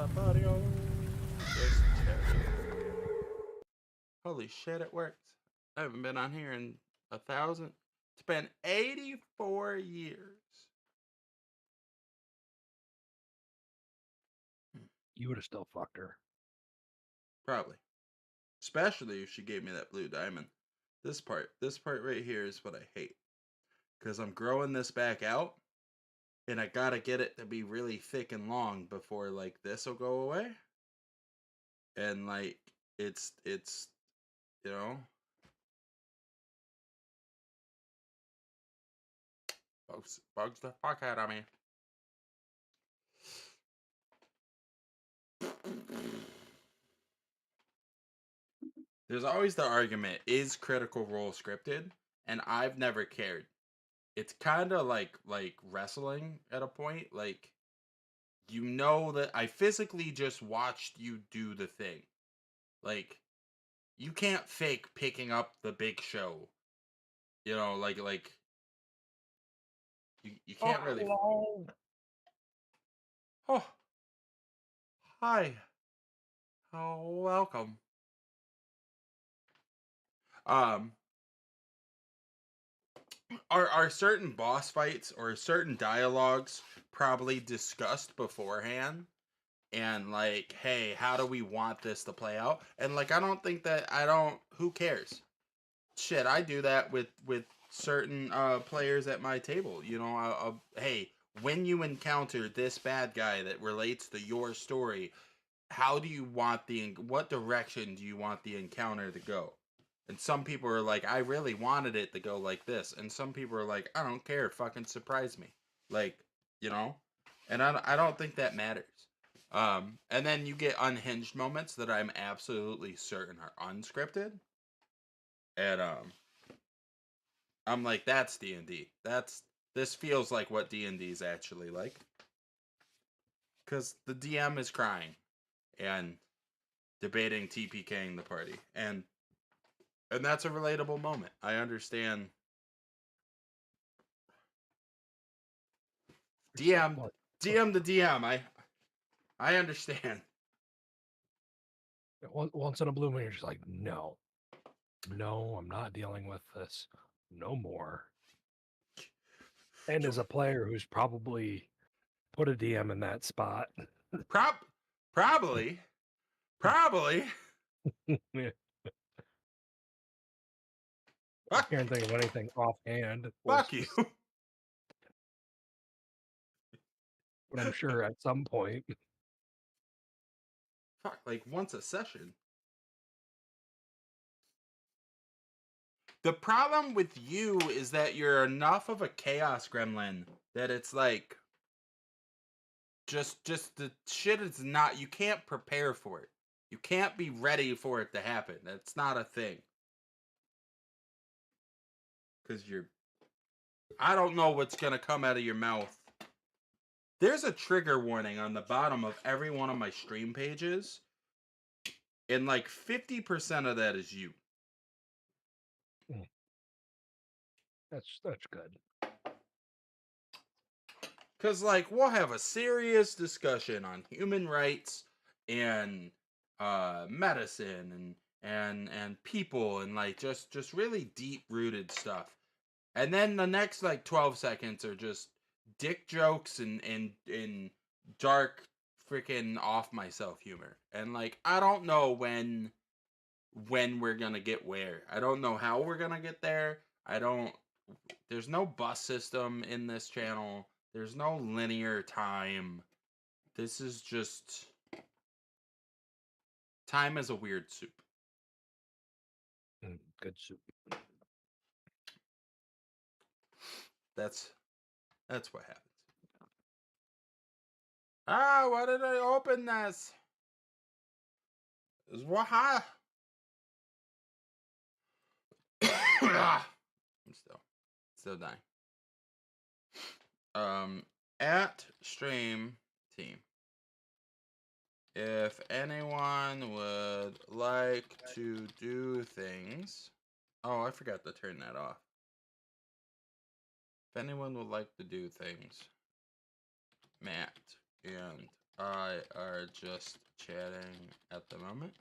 up audio. Just checking. Holy shit, it worked. I haven't been on here in 1,000. It's been 84 years. You would have still fucked her. Probably. Especially if she gave me that blue diamond. This part right here is what I hate. Because I'm growing this back out. And I gotta get it to be really thick and long before, like, this will go away. And, like, it's, you know. Bugs the fuck out of me. There's always the argument, is Critical Role scripted? And I've never cared. It's kind of like wrestling at a point. Like, you know that I physically just watched you do the thing. Like, you can't fake picking up the Big Show. You know, like you can't really. Hello. Oh, hi. Oh, welcome. Um, are certain boss fights or certain dialogues probably discussed beforehand? And like, hey, how do we want this to play out? And like, I don't, who cares? Shit, I do that with certain players at my table. You know, hey, when you encounter this bad guy that relates to your story, how do you want what direction do you want the encounter to go? And some people are like, I really wanted it to go like this, and some people are like, I don't care, fucking surprise me, like, you know. And I don't think that matters. And then you get unhinged moments that I'm absolutely certain are unscripted, and I'm like, that's D&D. This feels like what D&D is actually like, because the DM is crying and debating TPKing the party, and that's a relatable moment. I understand. DM the DM. I understand. Once in a blue moon, you're just like, no, I'm not dealing with this no more. And as a player who's probably put a DM in that spot, Probably. yeah. I can't think of anything offhand. Fuck you. But I'm sure at some point. Fuck, like once a session. The problem with you is that you're enough of a chaos gremlin that it's like just the shit is not, you can't prepare for it. You can't be ready for it to happen. That's not a thing. Cuz I don't know what's going to come out of your mouth. There's a trigger warning on the bottom of every one of my stream pages. And like 50% of that is you. That's good. Because, like, we'll have a serious discussion on human rights and medicine and people and, like, just really deep-rooted stuff. And then the next, like, 12 seconds are just dick jokes and dark freaking off-myself humor. And, like, I don't know when we're gonna get where. I don't know how we're gonna get there. There's no bus system in this channel. There's no linear time. This is just, time is a weird soup. Good soup. That's what happens. Ah, why did I open this? What? I'm still dying. At stream team, if anyone would like to do things, oh, I forgot to turn that off. If anyone would like to do things, Matt and I are just chatting at the moment,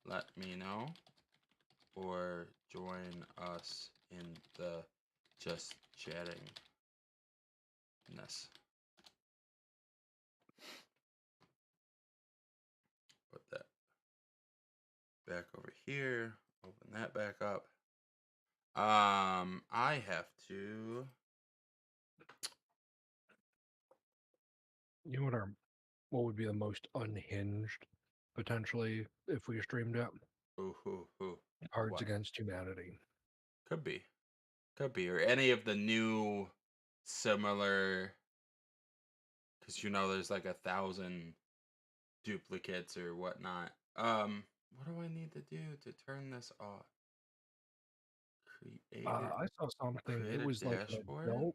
let me know, or join us in the just chatting ness. Put that back over here. Open that back up. I have to. You know what would be the most unhinged potentially if we streamed it? Ooh. Cards What? Against Humanity. Could be. Could be. Or any of the new similar. Because there's like 1,000 duplicates or whatnot. What do I need to do to turn this off? I saw something. It Create a was like an dashboard. adult.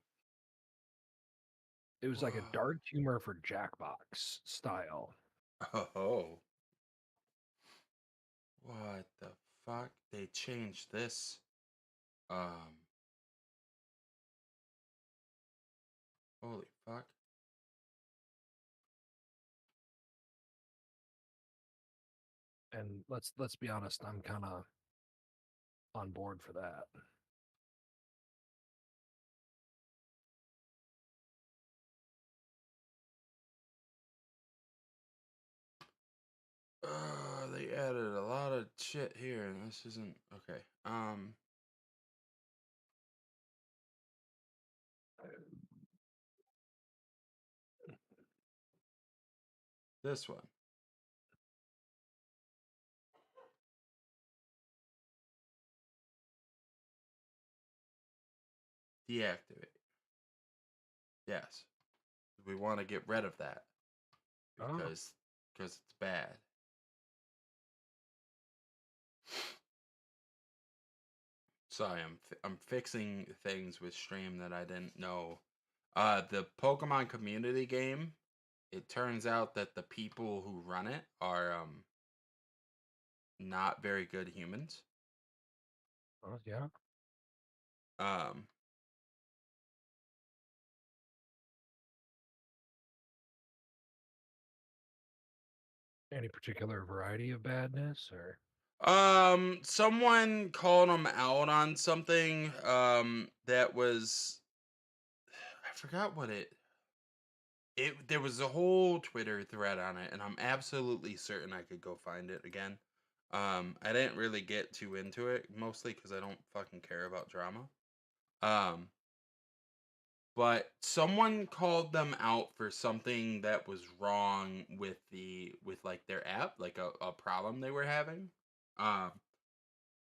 It was like a Whoa. dark humor for Jackbox style. Oh, what the fuck? They changed this. Um, Holy fuck. And let's be honest, I'm kind of on board for that. They added a lot of shit here, and this isn't okay. This one. Deactivate. Yes. We want to get rid of that Oh, because it's bad. Sorry, I'm fixing things with stream that I didn't know. The Pokemon community game, it turns out that the people who run it are not very good humans. yeah. Um Any particular variety of badness or? Someone called them out on something that was I forgot what it there was a whole Twitter thread on it, and I'm absolutely certain I could go find it again. I didn't really get too into it, mostly because I don't fucking care about drama. Um, but someone called them out for something that was wrong with like their app, like a problem they were having.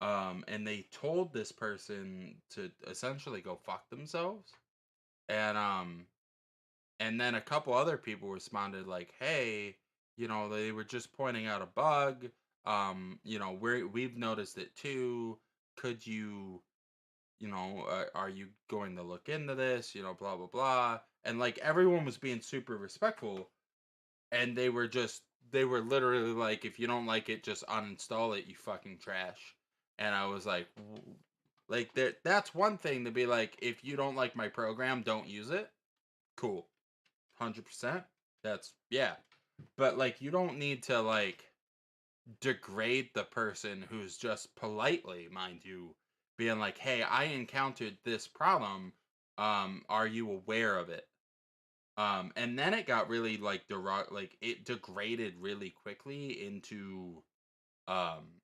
Um, and they told this person to essentially go fuck themselves. And and then a couple other people responded like, "Hey, they were just pointing out a bug. We've noticed it too. Could you, are you going to look into this? Blah blah blah." And like everyone was being super respectful, and they were literally like, "If you don't like it, just uninstall it, you fucking trash." And I was like, like that's one thing to be like, if you don't like my program, don't use it. Cool. 100%. That's yeah. But like you don't need to like degrade the person who's just politely, mind you, being like, "Hey, I encountered this problem. Are you aware of it?" And then it got really like like it degraded really quickly into um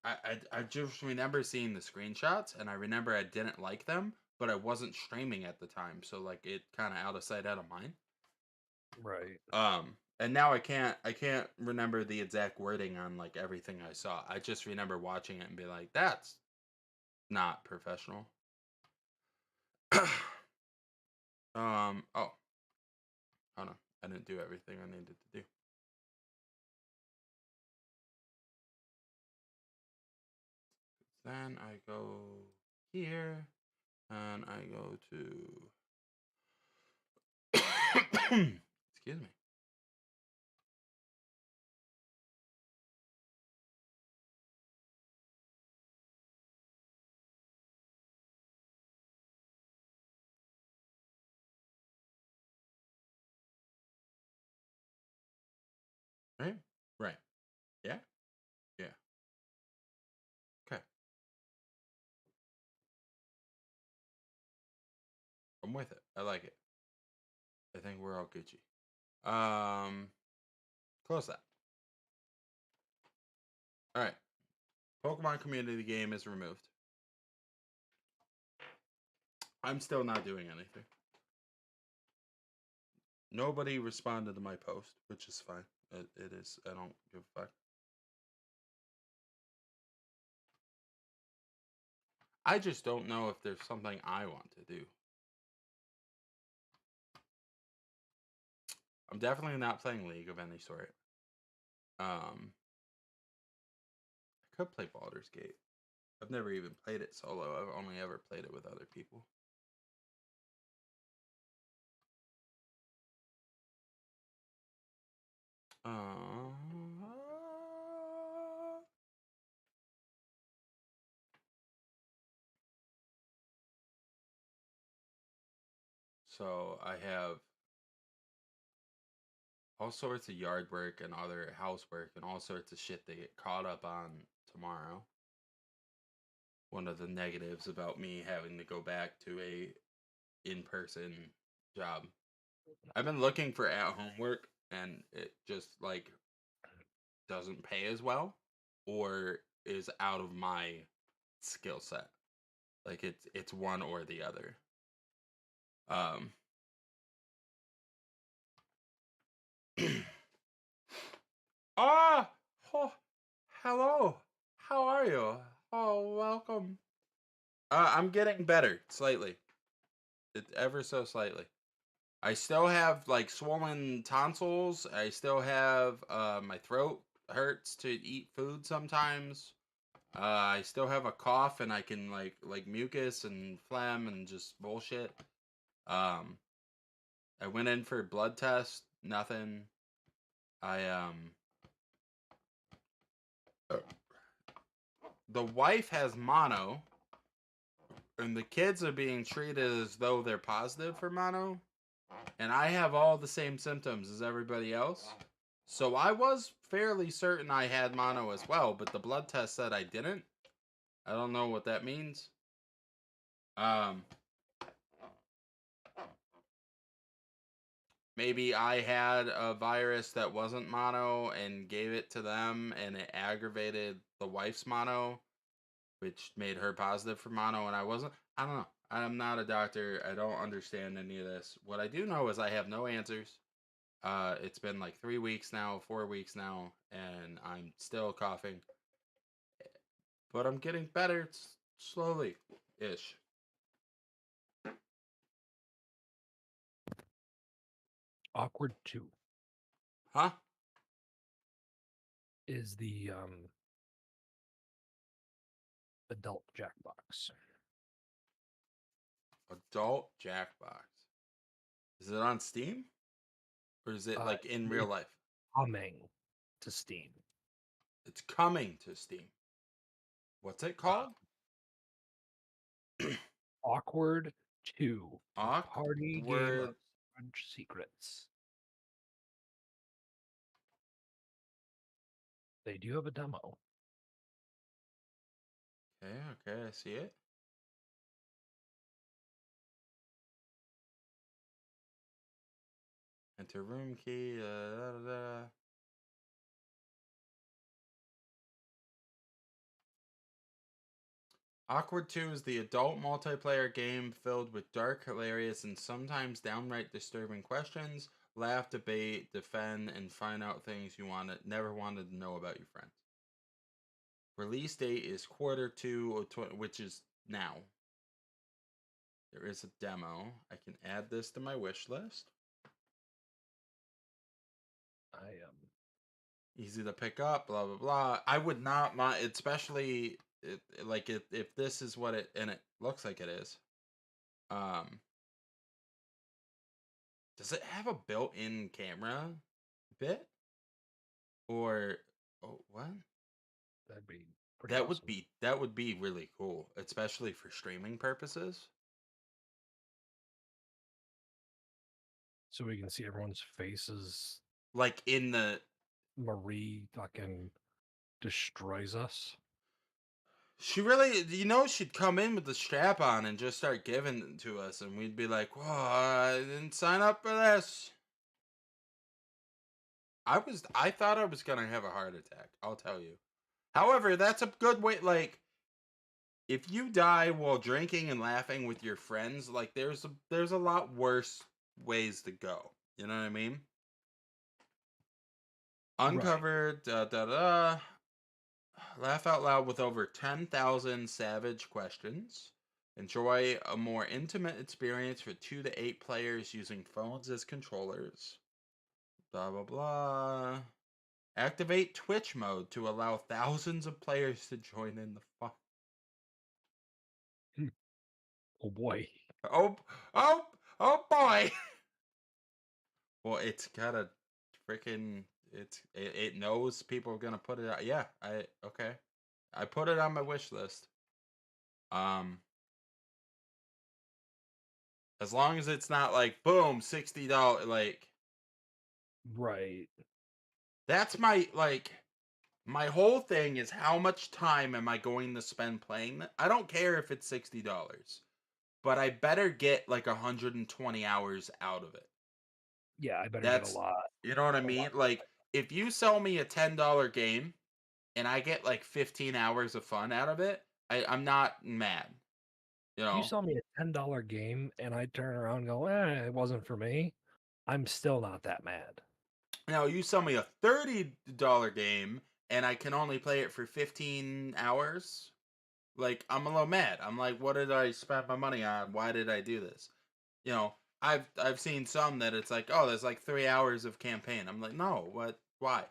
I just remember seeing the screenshots, and I remember I didn't like them, but I wasn't streaming at the time, so like it kind of out of sight, out of mind. Right. And now I can't remember the exact wording on like everything I saw. I just remember watching it and be like, that's not professional. Oh, hold on. I didn't do everything I needed to do. Then I go here and I go to excuse me. Yeah. Yeah. Okay. I'm with it. I like it. I think we're all Gucci. Um, close that. All right. Pokemon community game is removed. I'm still not doing anything. Nobody responded to my post, which is fine. It is. I don't give a fuck. I just don't know if there's something I want to do. I'm definitely not playing League of any sort. I could play Baldur's Gate. I've never even played it solo. I've only ever played it with other people. Uh, so I have all sorts of yard work and other housework and all sorts of shit to get caught up on tomorrow. One of the negatives about me having to go back to a in-person job. I've been looking for at-home work and it just like doesn't pay as well or is out of my skill set. Like it's one or the other. Um ah oh, hello. How are you? Oh, welcome. I'm getting better slightly. It ever so slightly. I still have like swollen tonsils. I still have my throat hurts to eat food sometimes. I still have a cough and I can like mucus and phlegm and just bullshit. Um I went in for a blood test, nothing. I the wife has mono and the kids are being treated as though they're positive for mono and I have all the same symptoms as everybody else. So I was fairly certain I had mono as well, but the blood test said I didn't. I don't know what that means. Um Maybe I had a virus that wasn't mono and gave it to them and it aggravated the wife's mono, which made her positive for mono and I wasn't. I don't know. I'm not a doctor. I don't understand any of this. What I do know is I have no answers. It's been like 3 weeks now, 4 weeks now, and I'm still coughing. But I'm getting better slowly ish. Awkward 2 Huh? is the adult Jackbox. Adult Jackbox. Is it on Steam? Or is it like in real It's life? coming to Steam. It's coming to Steam. What's it Uh, called? Awkward 2, a party game of Awkward. French secrets. They do have a demo. Okay, okay, I see it. Enter room key. Da, da, da. Awkward 2 is the adult multiplayer game filled with dark, hilarious, and sometimes downright disturbing questions. Laugh, debate, defend, and find out things you never wanted to know about your friends. Release date is Q2, which is now. There is a demo. I can add this to my wish list. I am. Easy to pick up, blah blah blah. I would not mind, especially like if this is what it and it looks like it is. Um, does it have a built-in camera bit or oh what? That'd be pretty awesome. That would be really cool, especially for streaming purposes. So we can see everyone's faces. Like in the Marie fucking destroys us. She really, she'd come in with the strap on and just start giving it to us, and we'd be like, "Whoa, I didn't sign up for this." I thought I was gonna have a heart attack. I'll tell you. However, that's a good way. Like, if you die while drinking and laughing with your friends, like, there's a lot worse ways to go. You know what I mean? Right. Uncovered, da da da. Laugh out loud with over 10,000 savage questions. Enjoy a more intimate experience for 2 to 8 players using phones as controllers. Blah, blah, blah. Activate Twitch mode to allow thousands of players to join in the fun. Hmm. Oh boy. Oh, oh, oh boy. Well, it's got a freaking, it knows people are going to put it out. Yeah, okay. I put it on my wish list. Um, As long as it's not like boom, $60, like Right. that's my whole thing is how much time am I going to spend playing that? I don't care if it's $60, but I better get like 120 hours out of it. Yeah, I better get That's you know what I a lot. mean? Like if you sell me a $10 game and I get like 15 hours of fun out of it, I'm not mad, you If you know. sell me a $10 game and I turn around and go, it wasn't for me, I'm still not that mad. Now you sell me a $30 game and I can only play it for 15 hours. Like, I'm a little mad. I'm like, what did I spend my money on? Why did I do this? You know, I've seen some that it's like, oh, there's like 3 hours of campaign. I'm like, no, what? Why?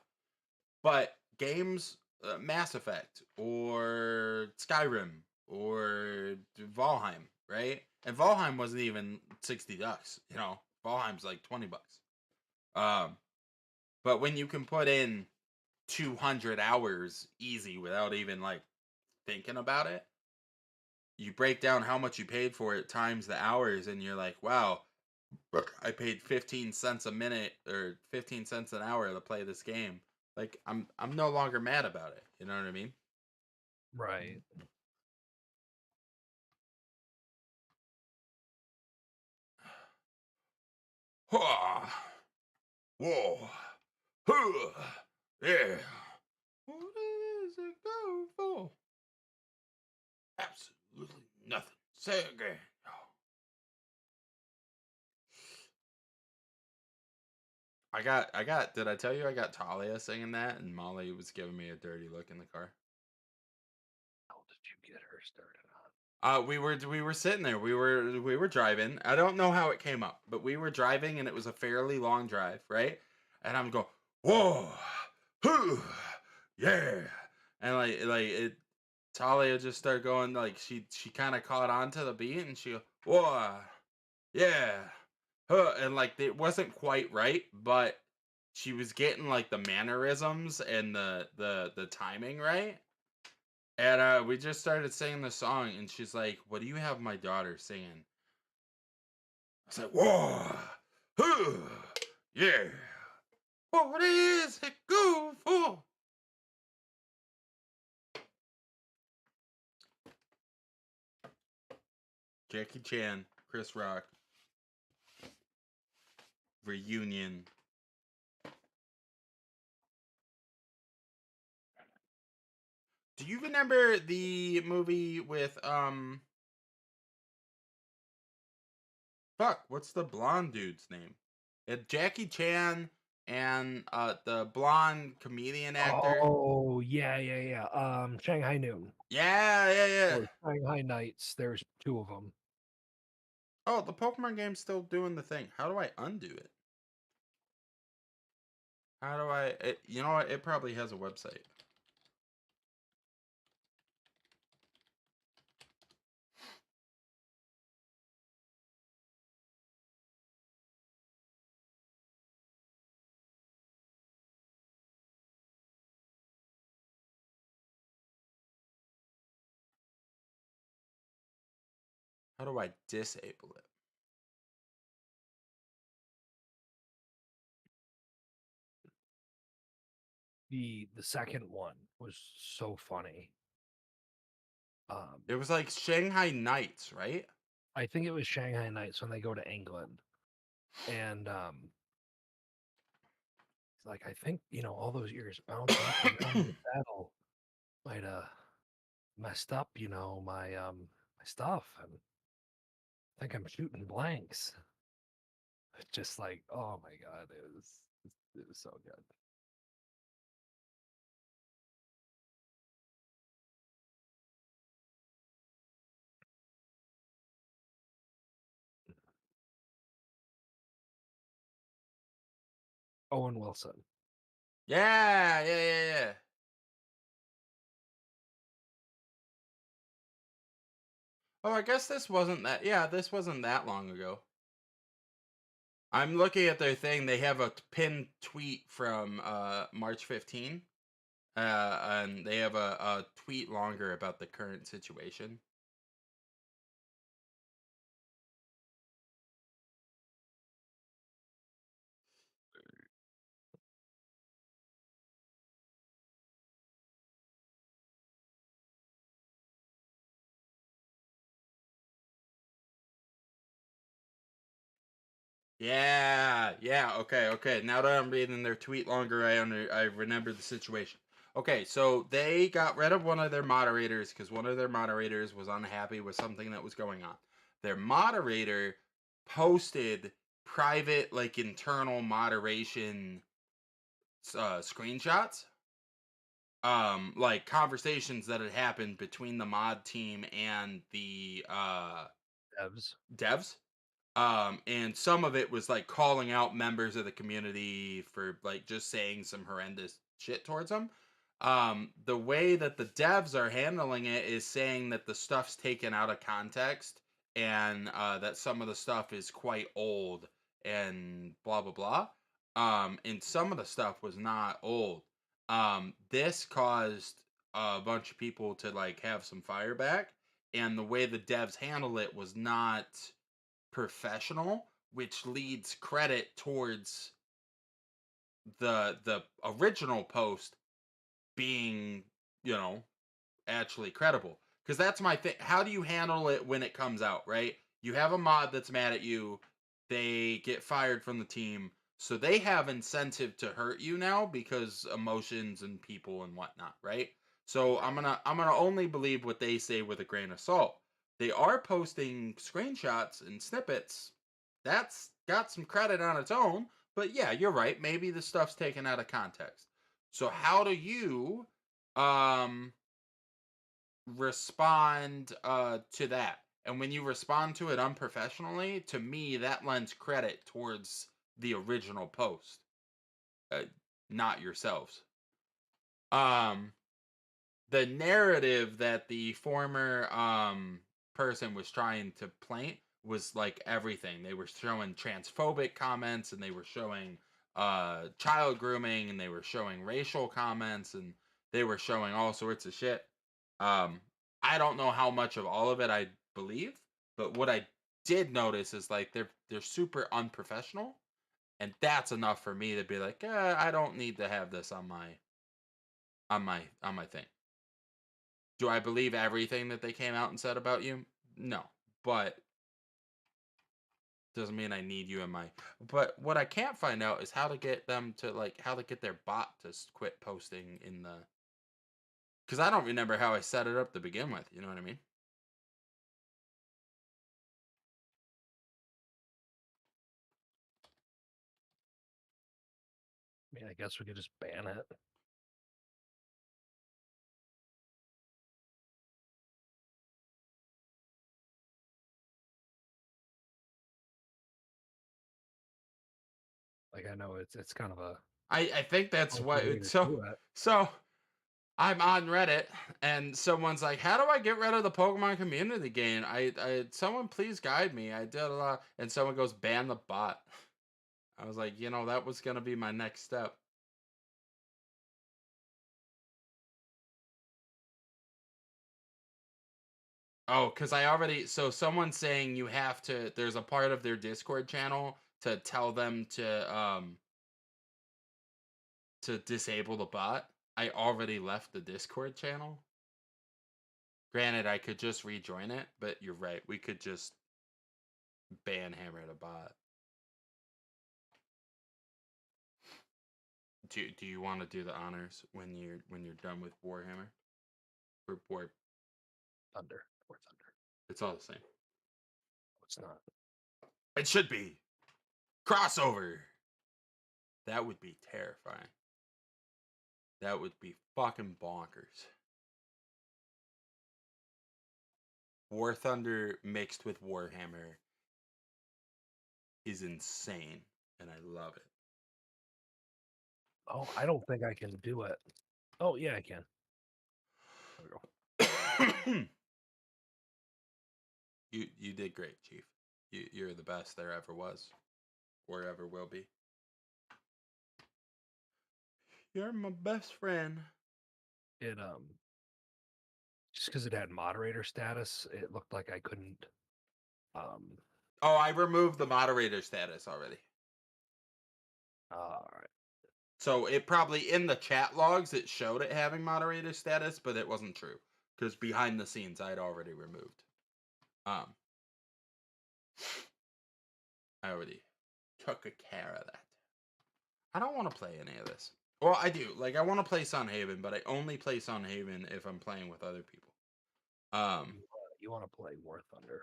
But games, Mass Effect or Skyrim or Valheim, right? And Valheim wasn't even $60. Valheim's like $20. Um, but when you can put in 200 hours easy without even like thinking about it, you break down how much you paid for it times the hours, and you're like, wow, I paid 15 cents a minute or 15 cents an hour to play this game. Like, I'm no longer mad about it. You know what I mean? Right. Whoa, whoa, huh, yeah. What is it go for? Absolutely nothing. Say it again. I got. Did I tell you I got Talia singing that, and Molly was giving me a dirty look in the car? How did you get her started on? We were sitting there. We were driving. I don't know how it came up, but we were driving, and it was a fairly long drive, right? And I'm going, whoa, whew, yeah, and like it. Talia just started going like she kind of caught on to the beat, and she go, whoa, yeah, huh, and like it wasn't quite right, but she was getting like the mannerisms and the timing right. And we just started singing the song, and she's like, "What do you have my daughter singing?" I was like, "Whoa, huh, yeah, what is it good for?" Jackie Chan, Chris Rock reunion. Do you remember the movie with fuck, what's the blonde dude's name? It Jackie Chan and the blonde comedian actor. Oh, yeah, yeah, yeah. Shanghai Noon Yeah, yeah, yeah. or Shanghai Nights. There's two of them. Oh, the Pokemon game's still doing the thing. How do I undo it? How do I? You know what? It probably has a website. How do I disable it? The second one was so funny. It was like Shanghai Nights, right? I think it was Shanghai Nights when they go to England, and he's like, I think all those years bouncing up and down in the saddle might have messed up, my stuff, and I think I'm shooting blanks. It's just like, oh my god, it was so good. Owen Wilson. Yeah, yeah, yeah, yeah. Oh, I guess this wasn't that. Yeah, this wasn't that long ago. I'm looking at their thing. They have a pinned tweet from March 15, and they have a tweet longer about the current situation. Yeah, yeah, okay, okay. Now that I'm reading their tweet longer, I remember the situation. Okay, so they got rid of one of their moderators because one of their moderators was unhappy with something that was going on. Their moderator posted private, like internal moderation screenshots, like conversations that had happened between the mod team and the Devs. devs. And some of it was like calling out members of the community for like just saying some horrendous shit towards them. The way that the devs are handling it is saying that the stuff's taken out of context, and that some of the stuff is quite old and blah blah blah. And some of the stuff was not old. This caused a bunch of people to like have some fire back, and the way the devs handle it was not professional, which leads credit towards the original post being, you know, actually credible. Because that's my thing. How do you handle it when it comes out, right? You have a mod that's mad at you, they get fired from the team, so they have incentive to hurt you now because emotions and people and whatnot, right? So I'm gonna only believe what they say with a grain of salt. They are posting screenshots and snippets. That's got some credit on its own, but yeah, you're right. Maybe the stuff's taken out of context. So how do you um respond to that? And when you respond to it unprofessionally, to me that lends credit towards the original post, uh, not yourselves. um the narrative that the former person was trying to paint was like everything. They were showing transphobic comments, and they were showing child grooming, and they were showing racial comments, and they were showing all sorts of shit. um I don't know how much of all of it I believe, but what I did notice is like they're super unprofessional, and that's enough for me to be like, I don't need to have this on my thing. Do I believe everything that they came out and said about you? No. But doesn't mean I need you in my. But what I can't find out is how to get them to like how to get their bot to quit posting in the. Because I don't remember how I set it up to begin with. You know what I mean? I mean, I guess we could just ban it. Like, I know it's kind of a I think that's funky what. way to So do it. so I'm on Reddit, and someone's like, "How do I get rid of the Pokemon community game? Someone please guide me. I did a lot." And someone goes, "Ban the bot." I was like, that was gonna be my next step. Oh, because I already so someone's saying you have to. There's a part of their Discord channel to tell them to disable the bot, I already left the Discord channel. Granted, I could just rejoin it, but you're right. We could just ban hammer the bot. Do you want to do the honors when you're done with Warhammer? Or War? Thunder. War Thunder. It's all the same. No, it's not. It should be crossover. That would be terrifying. That would be fucking bonkers. War Thunder mixed with Warhammer is insane, and I love it. Oh, I don't think I can do it. Oh, yeah, I can. There we go. You did great, Chief. You're the best there ever was, or ever will be. You're my best friend. It just because it had moderator status, it looked like I couldn't. Oh, I removed the moderator status already. All right. So it probably in the chat logs it showed it having moderator status, but it wasn't true because behind the scenes I'd already removed. I already took care of that. I don't want to play any of this. Well, I do. Like, I want to play Sunhaven, but I only play Sunhaven if I'm playing with other people. You want to play War Thunder?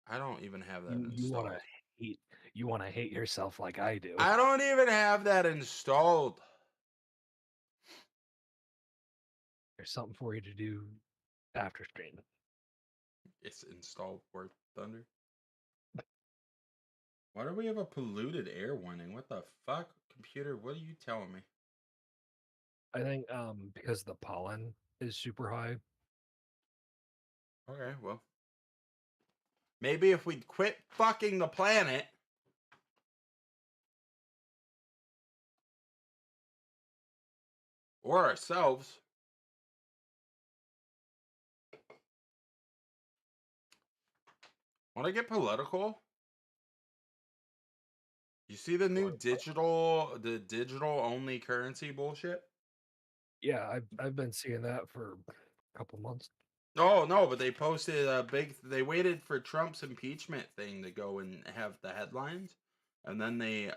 I don't even have that You installed. want to hate? You want to hate yourself like I do? I don't even have that installed. There's something for you to do after stream. It's installed War Thunder. Why do we have a polluted air warning? What the fuck? Computer, what are you telling me? I think because the pollen is super high. Okay, well. Maybe if we'd quit fucking the planet. Or ourselves. Want to get political? You see the new digital only currency bullshit? Yeah, I've been seeing that for a couple months. Oh no, but they posted a big. They waited for Trump's impeachment thing to go and have the headlines, and then they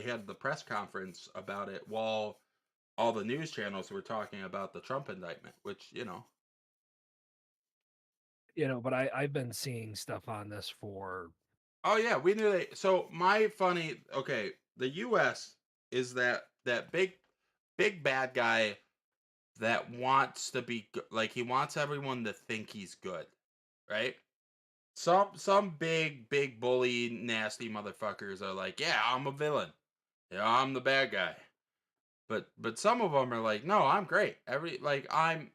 had the press conference about it while all the news channels were talking about the Trump indictment, which But I've been seeing stuff on this for. Oh yeah, we knew they. So my funny. Okay, the U.S. is that big bad guy that wants to be like he wants everyone to think he's good, right? Some big bully nasty motherfuckers are like, yeah, I'm a villain, yeah, I'm the bad guy. But some of them are like, no, I'm great.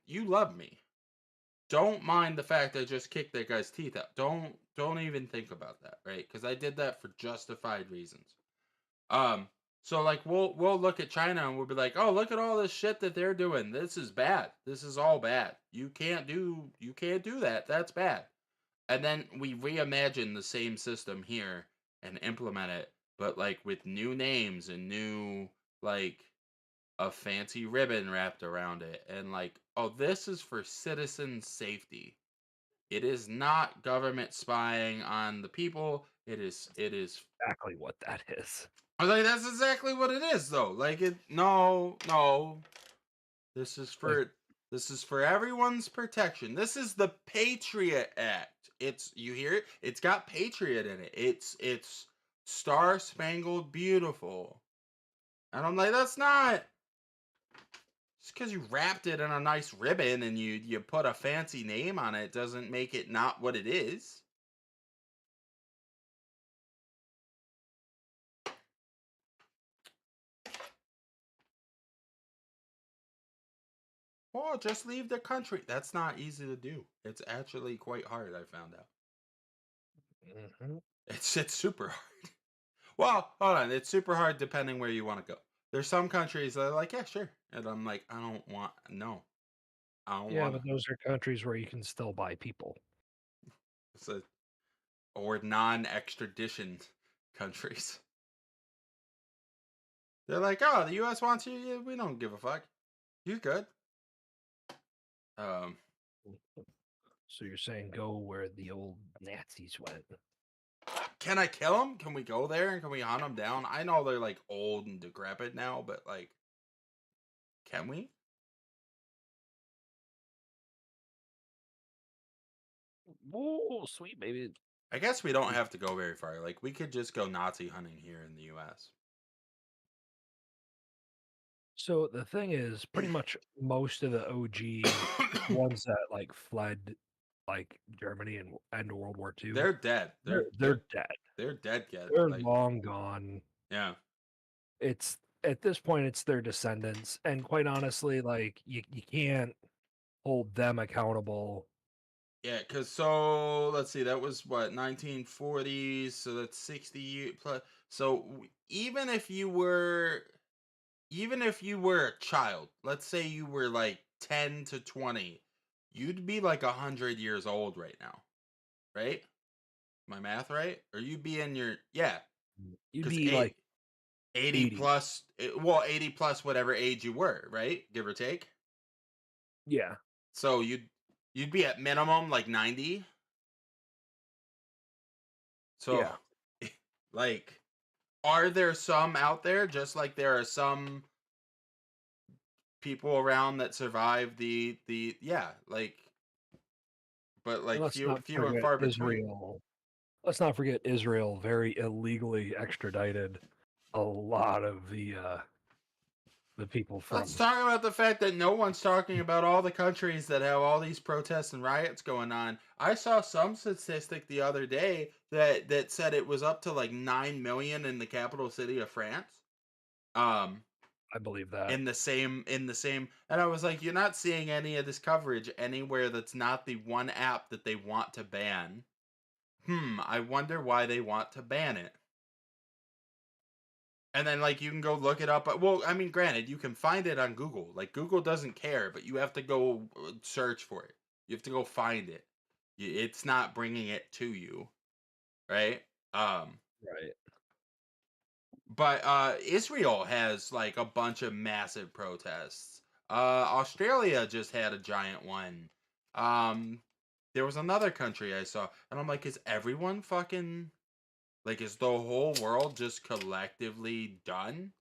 You love me. Don't mind the fact I just kicked that guy's teeth out. Don't even think about that, right? Because I did that for justified reasons. So like we'll look at China and we'll be like, oh, look at all this shit that they're doing. This is bad. This is all bad. You can't do that. That's bad. And then we reimagine the same system here and implement it, but like with new names and new like a fancy ribbon wrapped around it and like, oh, this is for citizen safety. It is not government spying on the people. It is Exactly what that is. I was like, that's exactly what it is, though. Like, no. This is for everyone's protection. This is the Patriot Act. You hear it? It's got Patriot in it. It's Star Spangled Beautiful. And I'm like, that's not just because you wrapped it in a nice ribbon and you put a fancy name on it doesn't make it not what it is. Oh, just leave the country. That's not easy to do. It's actually quite hard, I found out. Mm-hmm. It's super hard. Well, hold on. It's super hard depending where you want to go. There's some countries that are like, yeah, sure. And I'm like, I don't want, no. I don't Yeah, want but those are countries where you can still buy people. to. Or non extradition countries. They're like, oh, the U.S. wants you. Yeah, we don't give a fuck. You're good. Um, So you're saying go where the old Nazis went? can I kill them? Can we go there and can we hunt them down? I know they're like old and decrepit now, but like, can we? Oh, sweet baby. I guess we don't have to go very far. Like, we could just go Nazi hunting here in the U.S. So the thing is, pretty much most of the OG ones that like fled like Germany and end of World War II, They're dead. they're dead. They're dead. Get They're like, long gone. yeah. It's at this point it's their descendants. And quite honestly, like you can't hold them accountable. Yeah, because so let's see, that was what 1940s, so that's 60 years plus. So even if you were a child, let's say you were like 10 to 20, you'd be like 100 years old right now, right? My math right? Or you'd be in your yeah, You'd because be like 80 80. plus, well, 80 plus whatever age you were, right? Give or take. Yeah. So you'd be at minimum like 90. So, Yeah. like, are there some out there just like there are some people around that survive the yeah, like, but And like let's few not few and forget far between. Israel. Let's not forget Israel very illegally extradited a lot of the people Let's from. talk about the fact that no one's talking about all the countries that have all these protests and riots going on. I saw some statistic the other day that said it was up to like 9 million in the capital city of France. Um I believe that. in the same, and I was like, you're not seeing any of this coverage anywhere that's not the one app that they want to ban. I wonder why they want to ban it. And then, like, you can go look it up. Well, I mean, granted, you can find it on Google. Like, Google doesn't care, but you have to go search for it. You have to go find it. It's not bringing it to you, right? Um, Right. but Israel has like a bunch of massive protests. Australia just had a giant one. Um, there was another country I saw, and I'm like, is everyone fucking like, is the whole world just collectively done?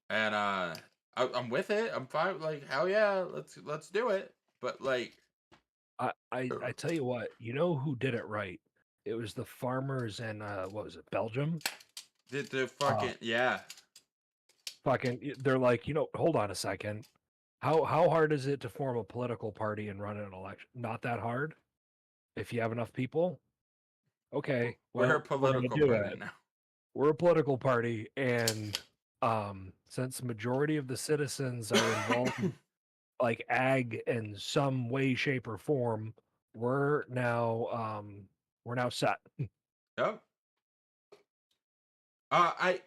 And I'm with it. I'm fine. Like, hell yeah, let's do it. But like, I tell you what, you know who did it right? It was the farmers in what was it, Belgium? the Uh fucking yeah. they're like, hold on a second. How hard is it to form a political party and run an election? Not that hard if you have enough people. Okay, We're a well, we're gonna political do party it. now. We're a political party, and since the majority of the citizens are involved in like ag in some way, shape, or form, we're now set. Yep.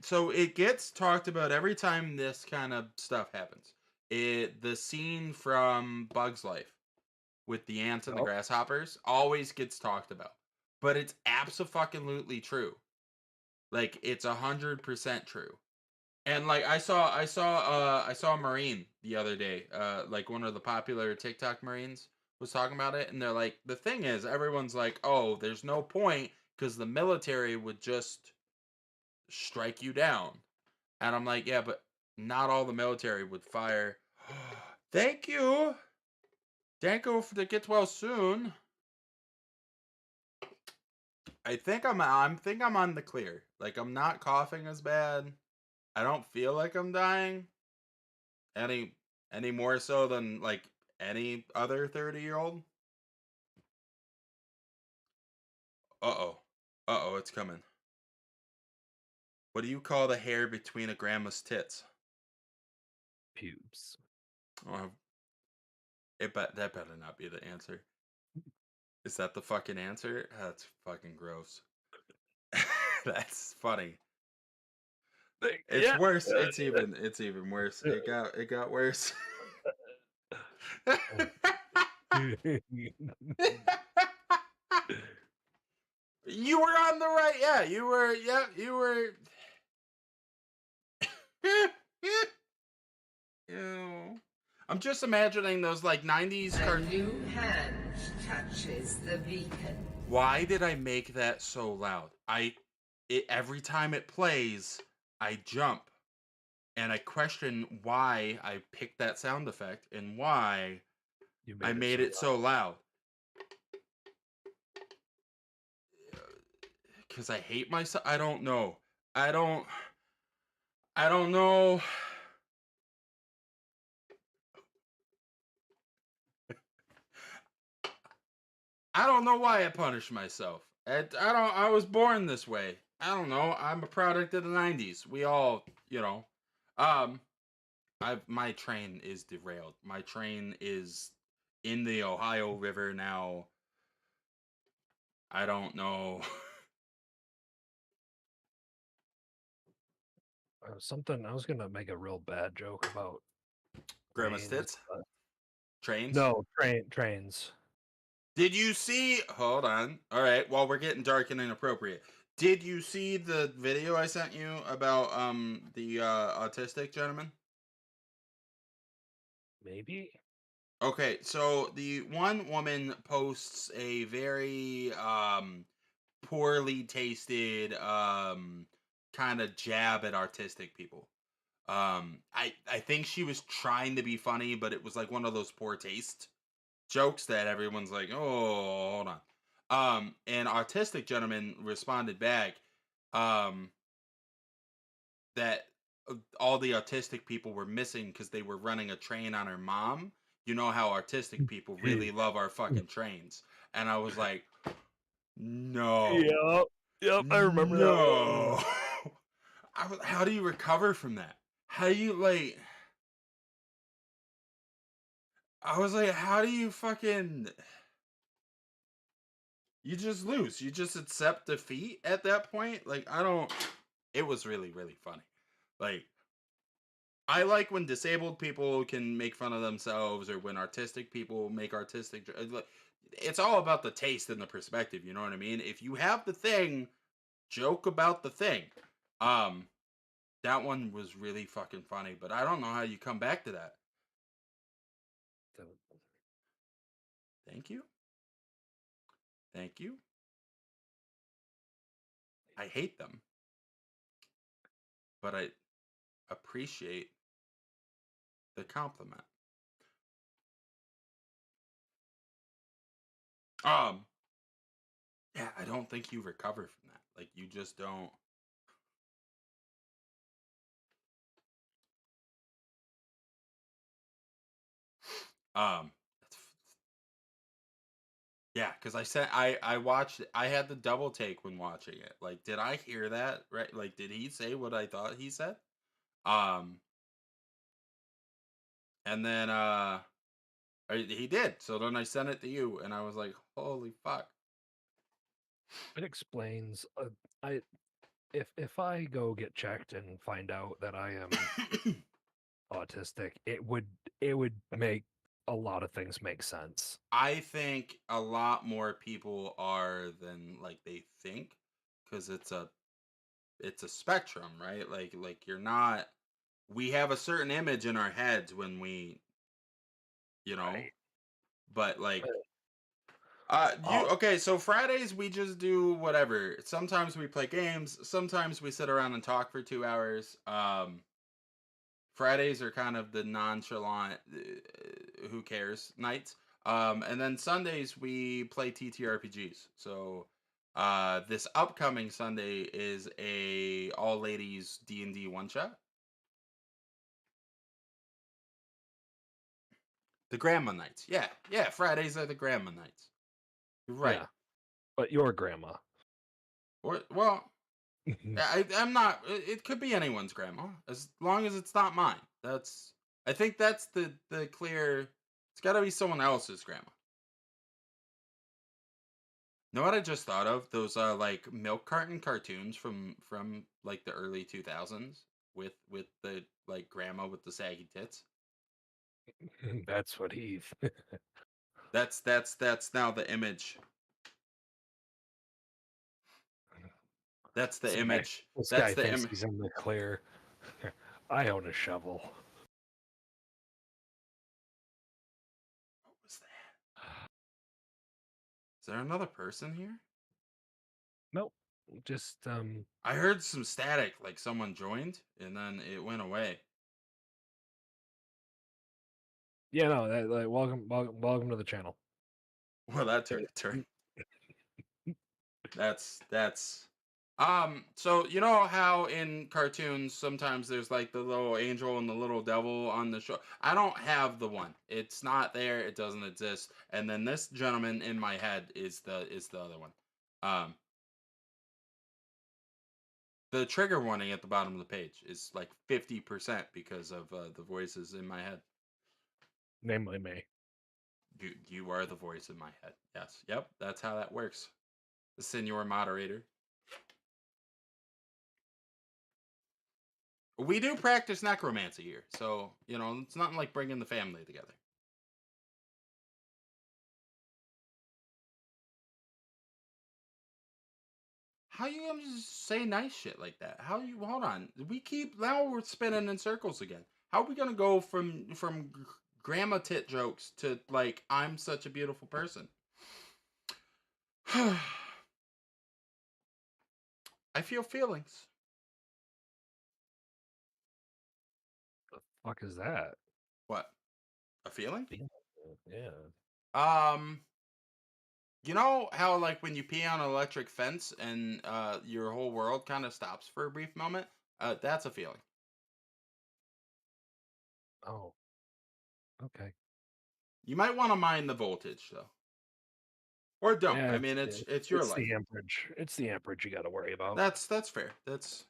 So it gets talked about every time this kind of stuff happens. The scene from Bug's Life with the ants and the Yep. grasshoppers always gets talked about, but it's absolutely true. Like, it's 100% true. And like, I saw a Marine the other day. Like, one of the popular TikTok Marines was talking about it, and they're like, the thing is, everyone's like, oh, there's no point because the military would just strike you down. And I'm like, yeah, but not all the military would fire. Thank you. Thank you for the get well soon. I think I'm on the clear. Like, I'm not coughing as bad. I don't feel like I'm dying any any more so than like any other 30-year-old. Uh-oh. Uh-oh, it's coming. What do you call the hair between a grandma's tits? Pubes. Oh, that better not be the answer. Is that the fucking answer? That's fucking gross. That's funny. It's Yeah. worse. It's even worse. It got worse. You were on the right. Yeah, you were. Yeah, you were. Ew. I'm just imagining those like 90s A new hand touches the beacon. Why did I make that so loud? Every time it plays, I jump and I question why I picked that sound effect and why You I made it made so it so loud. Cuz I hate myself. I don't know. I don't I don't know. I don't know why I punish myself. I was born this way. I don't know. I'm a product of the 90s. We all, um my train is derailed. My train is in the Ohio River now. I don't know. something. I was gonna make a real bad joke about Grandma's planes, tits? but Trains? no trains. Did you see hold on. All right, well we're getting dark and inappropriate. Did you see the video I sent you about the autistic gentleman? Maybe. Okay, so the one woman posts a very poorly tasted kind of jab at artistic people. I think she was trying to be funny, but it was like one of those poor taste jokes that everyone's like, "Oh, hold on." An artistic gentleman responded back um that all the autistic people were missing because they were running a train on her mom. You know how artistic people really love our fucking trains. And I was like, no, Yep. Yep. I remember that one. no. How do you recover from that? How do you like? I was like, how do you fucking? You just lose. You just accept defeat at that point. Like I don't. It was really really funny. Like I like when disabled people can make fun of themselves or when artistic people make it's all about the taste and the perspective, you know what I mean? If you have the thing, joke about the thing. Um that one was really fucking funny, but I don't know how you come back to that. Thank you. Thank you. I hate them, but I appreciate the compliment. Um yeah, I don't think you recover from that. Like you just don't. That's Yeah, because I watched I had the double take when watching it. Like, did I hear that right? Like, did he say what I thought he said? Um, and then he did. So then I sent it to you, and I was like, holy fuck. It explains. I if I go get checked and find out that I am autistic, it would make a lot of things make sense. I think a lot more people are than like they think, because it's a spectrum, right? Like you're not. We have a certain image in our heads when we, you know, Right. but like Uh, you Oh, okay? So Fridays we just do whatever. Sometimes we play games. Sometimes we sit around and talk for 2 hours. Fridays are kind of the nonchalant, who cares nights. And then Sundays we play TTRPGs. So this upcoming Sunday is a all ladies D&D one shot. The grandma nights. Yeah, yeah. Fridays are the grandma nights. You're right. yeah, but your grandma. Or well, I'm not. It could be anyone's grandma, as long as it's not mine. That's. I think that's the clear. It's got to be someone else's grandma. Know what I just thought of? Those like milk carton cartoons from like the early 2000s with the like grandma with the saggy tits. That's what he. That's now the image. That's the This guy, image. this That's guy the thinks image. he's in the clear. I own a shovel. What was that? Is there another person here? Nope. Just I heard some static, like someone joined, and then it went away. yeah, no, like, welcome to the channel. Well, that took a turn. That's so you know how in cartoons sometimes there's like the little angel and the little devil on the show. I don't have the one. It's not there. It doesn't exist. And then this gentleman in my head is the other one. Um the trigger warning at the bottom of the page is like 50% because of the voices in my head. Namely me. You are the voice in my head. Yes. Yep, that's how that works. The senior moderator. We do practice necromancy here, so you know it's nothing like bringing the family together. How you gonna just say nice shit like that? How you hold on? We keep now we're spinning in circles again. How are we gonna go from grandma tit jokes to like I'm such a beautiful person? I feel feelings. The fuck is that? What? A feeling? Yeah. Um, you know how like when you pee on an electric fence and your whole world kind of stops for a brief moment? That's a feeling. Oh. Okay. You might want to mind the voltage though. Or don't. Yeah, I mean it's your it's life. the amperage. It's the amperage you got to worry about. That's fair. That's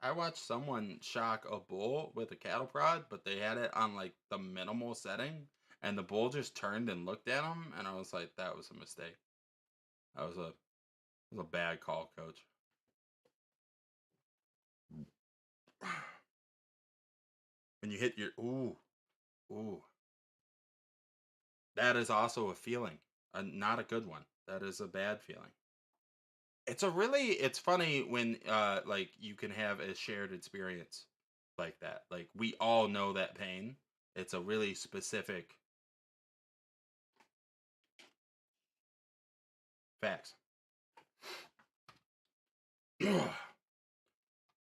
I watched someone shock a bull with a cattle prod, but they had it on like the minimal setting and the bull just turned and looked at him and I was like that was a mistake. That was a bad call, coach. When you hit your ooh, that is also a feeling. Not a good one. That is a bad feeling. It's funny when like you can have a shared experience like that. Like we all know that pain. It's a really specific facts.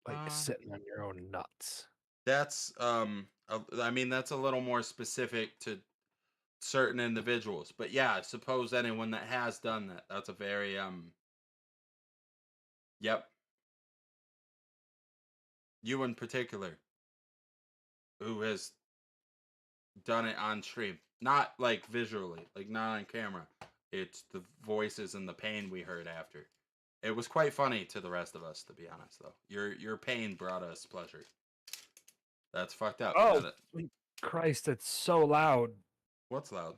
Like uh, sitting on your own nuts. that's I mean that's a little more specific to certain individuals. But yeah, I suppose anyone that has done that, that's a very yep, you in particular who has done it on stream. Not like visually, like not on camera. It's the voices and the pain we heard after. It was quite funny to the rest of us, to be honest, though. Your pain brought us pleasure. That's fucked up. Oh, That sweet Christ, it's so loud. what's loud?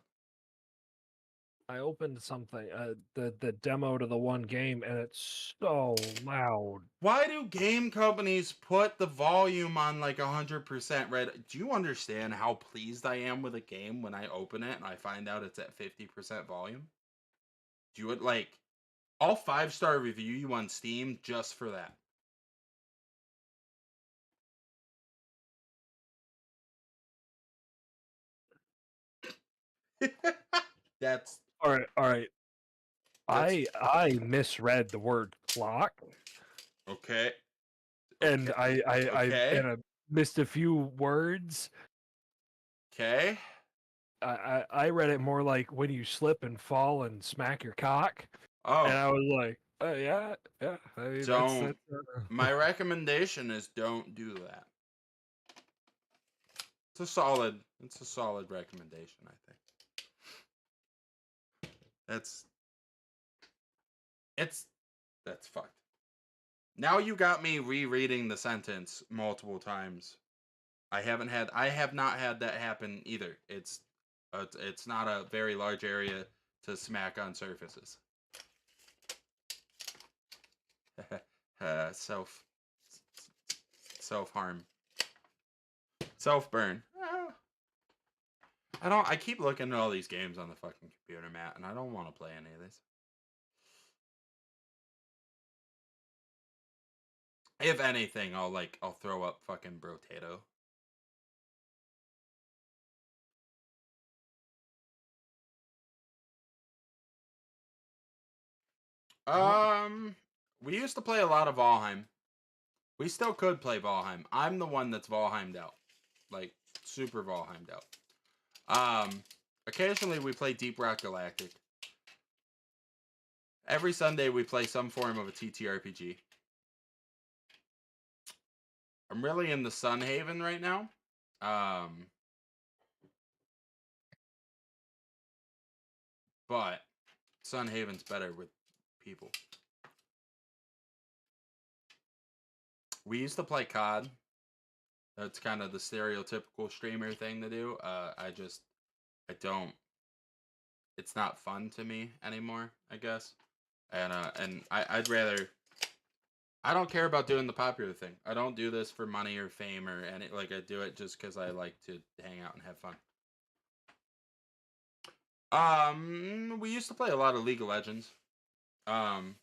I opened something, the demo to the one game, and it's so loud. Why do game companies put the volume on like 100% red? Do you understand how pleased I am with a game when I open it and I find out it's at 50% volume? Do you would like I'll 5-star review you on Steam just for that. That's All right, all right. that's I misread the word clock, okay. and Okay. I Okay. and I missed a few words. Okay. I read it more like when you slip and fall and smack your cock, and Oh, I was like, yeah, yeah. I mean, don't. that's My recommendation is don't do that. It's a solid recommendation, I think. That's it's that's fucked. Now you got me rereading the sentence multiple times. I have not had that happen either. It's not a very large area to smack on surfaces. Self harm. Self burn. I keep looking at all these games on the fucking computer, Matt, and I don't want to play any of this. If anything, I'll throw up fucking brotato. Well, We used to play a lot of Valheim. We still could play Valheim. I'm the one that's Valheimed out. Like, super Valheimed out. Occasionally we play Deep Rock Galactic. Every Sunday we play some form of a TTRPG. I'm really in the Sunhaven right now. But Sunhaven's better with people. We used to play COD. That's kind of the stereotypical streamer thing to do. I don't. It's not fun to me anymore, I guess. And I'd rather. I don't care about doing the popular thing. I don't do this for money or fame or any. Like, I do it just because I like to hang out and have fun. We used to play a lot of League of Legends. Um,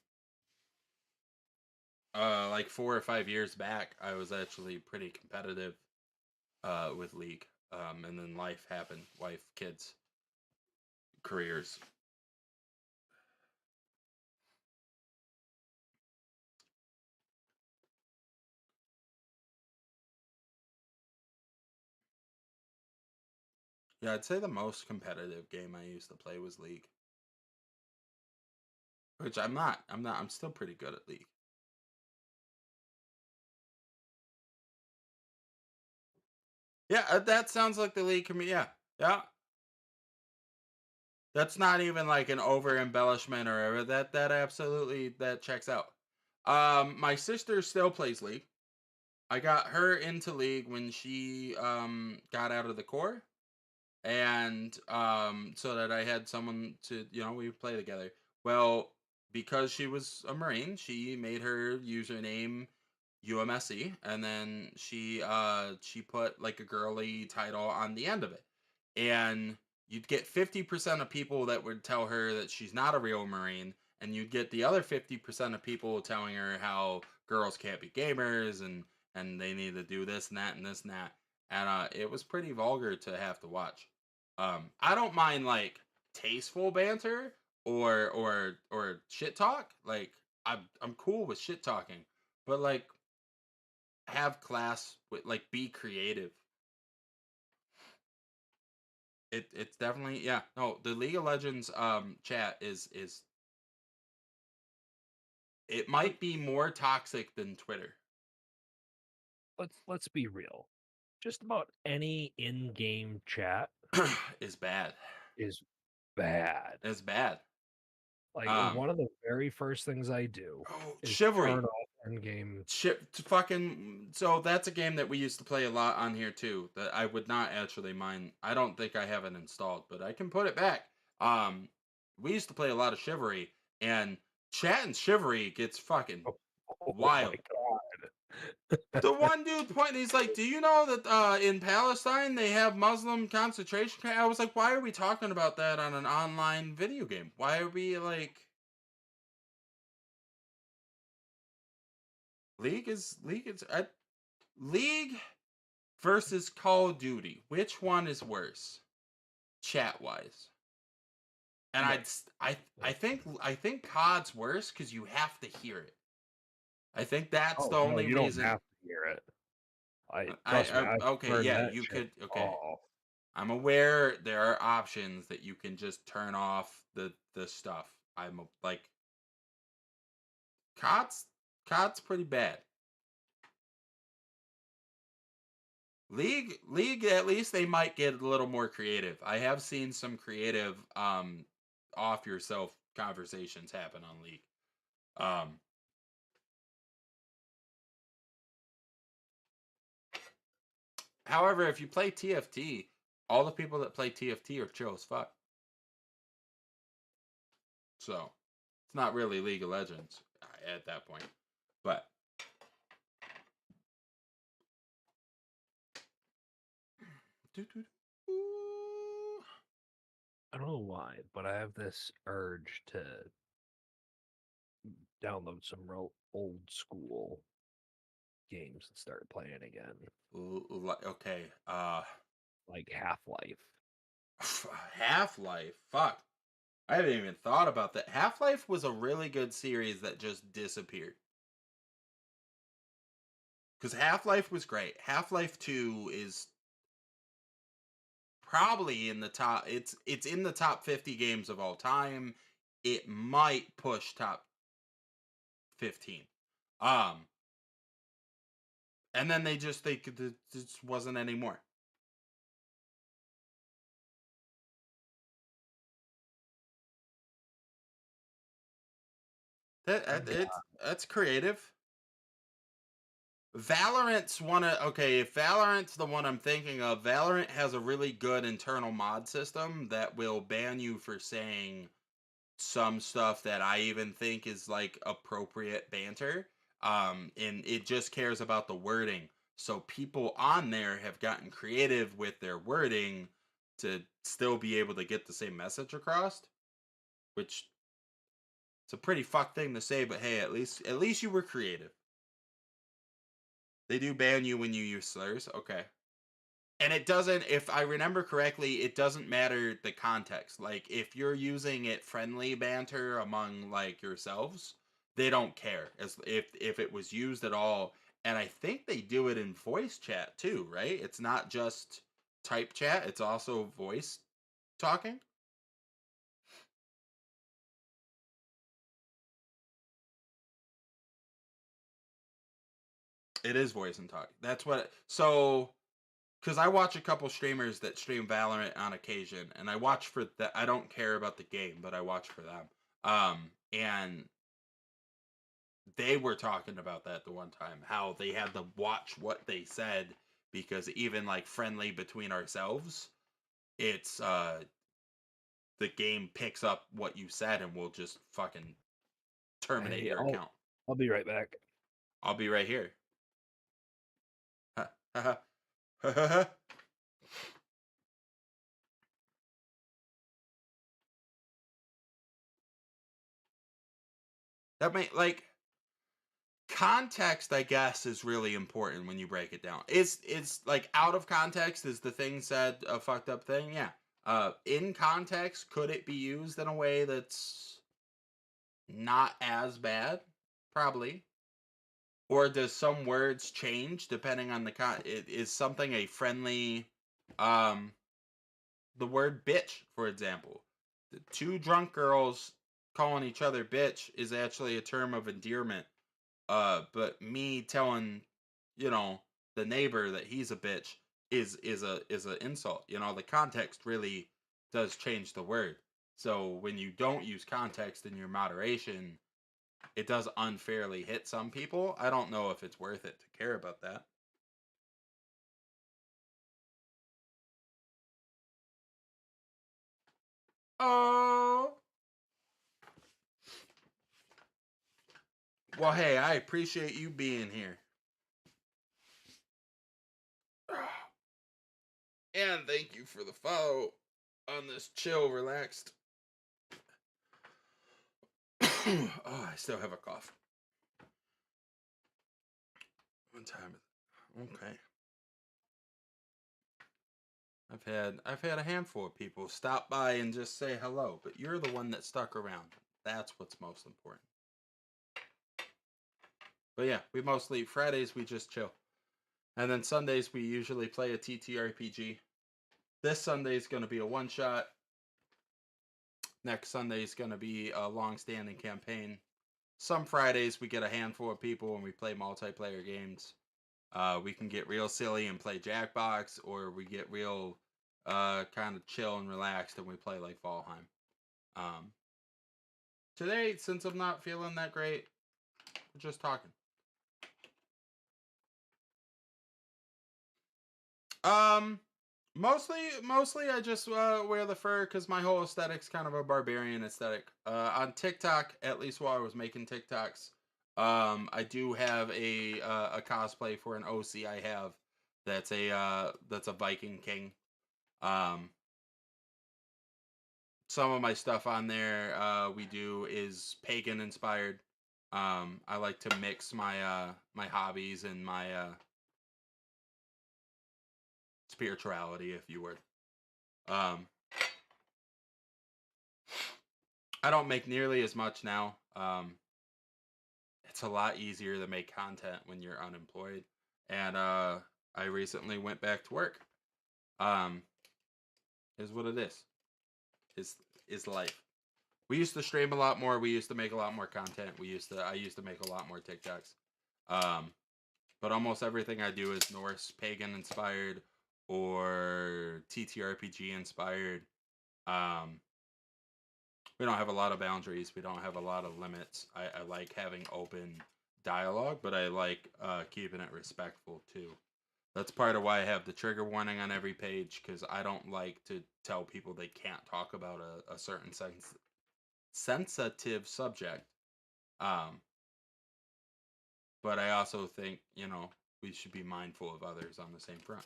like 4 or 5 years back, I was actually pretty competitive with League. And then life happened, wife, kids, careers. Yeah, I'd say the most competitive game I used to play was League. Which I'm not. I'm still pretty good at League. Yeah, that sounds like the League community. Yeah. Yeah. That's not even like an over embellishment or whatever. That absolutely that checks out. My sister still plays League. I got her into League when she got out of the Corps, and so that I had someone to we would play together. Well, because she was a Marine, she made her username UMSC, and then she put like a girly title on the end of it, and you'd get 50% of people that would tell her that she's not a real Marine, and you'd get the other 50% of people telling her how girls can't be gamers and they need to do this and that and this and that, and it was pretty vulgar to have to watch. I don't mind like tasteful banter or shit talk. Like I'm cool with shit talking, but like have class with like be creative. It's definitely yeah. No, the League of Legends chat is it let, might be more toxic than Twitter. let's be real. Just about any in-game chat Is bad. is bad. It's bad. Like Um one of the very first things I do oh, is Chivalry. turn off in-game. Shit, fucking. So that's a game that we used to play a lot on here too. That I would not actually mind. I don't think I have it installed, but I can put it back. Um, we used to play a lot of Chivalry, and chat and Chivalry gets fucking Oh my wild. god! The one dude pointing, he's like, "Do you know that in Palestine they have Muslim concentration camp?" I was like, "Why are we talking about that on an online video game? Why are we like?" League versus Call of Duty. Which one is worse, chat wise? And No, I think COD's worse because you have to hear it. I think that's the oh no, only you don't reason. have to hear it. I trust me, I've Okay, turned yeah, that you shit could. Okay, off. I'm aware there are options that you can just turn off the stuff. Like COD's COD's pretty bad. League at least they might get a little more creative. I have seen some creative off yourself conversations happen on League. Um However, if you play TFT, all the people that play TFT are chill as fuck. So, it's not really League of Legends at that point. But I don't know why, but I have this urge to download some real old school games and started playing again, Okay. like Half-Life. Half-Life. Fuck. I haven't even thought about that. Half-Life was a really good series that just disappeared. Because Half-Life was great. Half-Life 2 is probably in the top. It's in the top 50 games of all time. It might push top 15. Um, and then they could it just wasn't anymore. That's creative. Valorant's one of okay, if Valorant's the one I'm thinking of, Valorant has a really good internal mod system that will ban you for saying some stuff that I even think is like appropriate banter. And it just cares about the wording. So people on there have gotten creative with their wording to still be able to get the same message across, which it's a pretty fucked thing to say, but hey, at least you were creative. They do ban you when you use slurs. Okay. And it doesn't, if I remember correctly, it doesn't matter the context. Like if you're using it friendly banter among like yourselves, they don't care as if it was used at all. And I think they do it in voice chat too, right? It's not just type chat, it's also voice talking. It is voice and talk. That's what so because I watch a couple streamers that stream Valorant on occasion, and I watch for that. I don't care about the game, but I watch for them. And they were talking about that the one time, how they had to watch what they said because even like friendly between ourselves, it's the game picks up what you said and will just fucking terminate Hey, your account. I'll be right back. I'll be right here. That may like context, I guess, is really important when you break it down. It's like out of context is the thing said a fucked up thing, yeah. In context, could it be used in a way that's not as bad? Probably. Or does some words change depending on the is something a friendly um the word bitch, for example. The two drunk girls calling each other bitch is actually a term of endearment. But me telling, you know, the neighbor that he's a bitch is a insult. You know, the context really does change the word. So when you don't use context in your moderation, it does unfairly hit some people. I don't know if it's worth it to care about that. Oh, well, hey, I appreciate you being here. And thank you for the follow on this chill, relaxed. Oh, I still have a cough. One time. Okay. I've had a handful of people stop by and just say hello, but you're the one that stuck around. That's what's most important. But yeah, we mostly Fridays we just chill. And then Sundays we usually play a TTRPG. This Sunday is going to be a one shot. Next Sunday is going to be a long-standing campaign. Some Fridays we get a handful of people and we play multiplayer games. We can get real silly and play Jackbox, or we get real kind of chill and relaxed and we play like Valheim. Today, since I'm not feeling that great, we're just talking. Um, mostly I just wear the fur because my whole aesthetic's kind of a barbarian aesthetic. On TikTok, at least while I was making TikToks, I do have a cosplay for an OC I have that's a Viking king. Um, some of my stuff on there we do is pagan inspired. I like to mix my hobbies and my spirituality, if you would. Um, I don't make nearly as much now. It's a lot easier to make content when you're unemployed, and I recently went back to work. Um, is what it is. Is is life. We used to stream a lot more. We used to make a lot more content. I used to make a lot more TikToks. Um, but almost everything I do is Norse pagan inspired or TTRPG inspired. Um, we don't have a lot of boundaries. We don't have a lot of limits. I like having open dialogue, but I like keeping it respectful too. That's part of why I have the trigger warning on every page, because I don't like to tell people they can't talk about a certain sensitive subject. Um, but I also think, we should be mindful of others on the same front.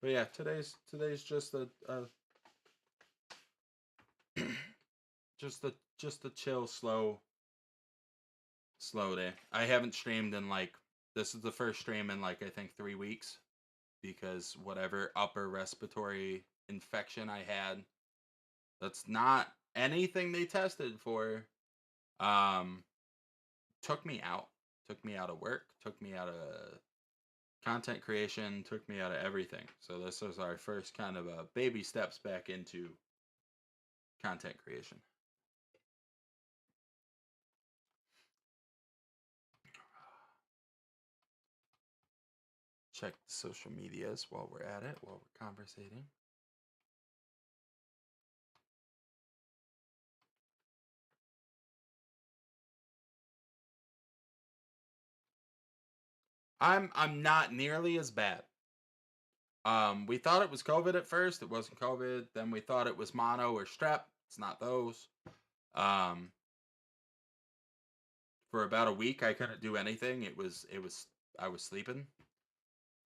But yeah, today's just a just a chill, slow day. I haven't streamed in this is the first stream in I think 3 weeks, because whatever upper respiratory infection I had, that's not anything they tested for, um took me out. Took me out of work, took me out of content creation, took me out of everything. So this was our first kind of baby steps back into content creation. Check the social medias while we're at it, while we're conversating. I'm not nearly as bad. We thought it was COVID at first. It wasn't COVID. Then we thought it was mono or strep. It's not those. Um, for about a week, I couldn't do anything. I was sleeping.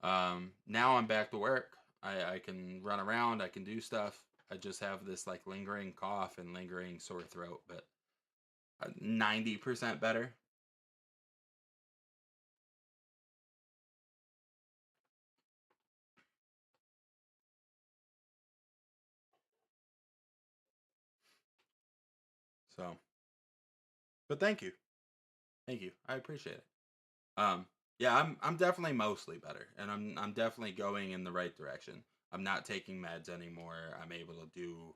Now I'm back to work. I can run around. I can do stuff. I just have this lingering cough and lingering sore throat, but 90% better. So, but thank you. Thank you. I appreciate it. Yeah, I'm definitely mostly better, and I'm definitely going in the right direction. I'm not taking meds anymore. I'm able to do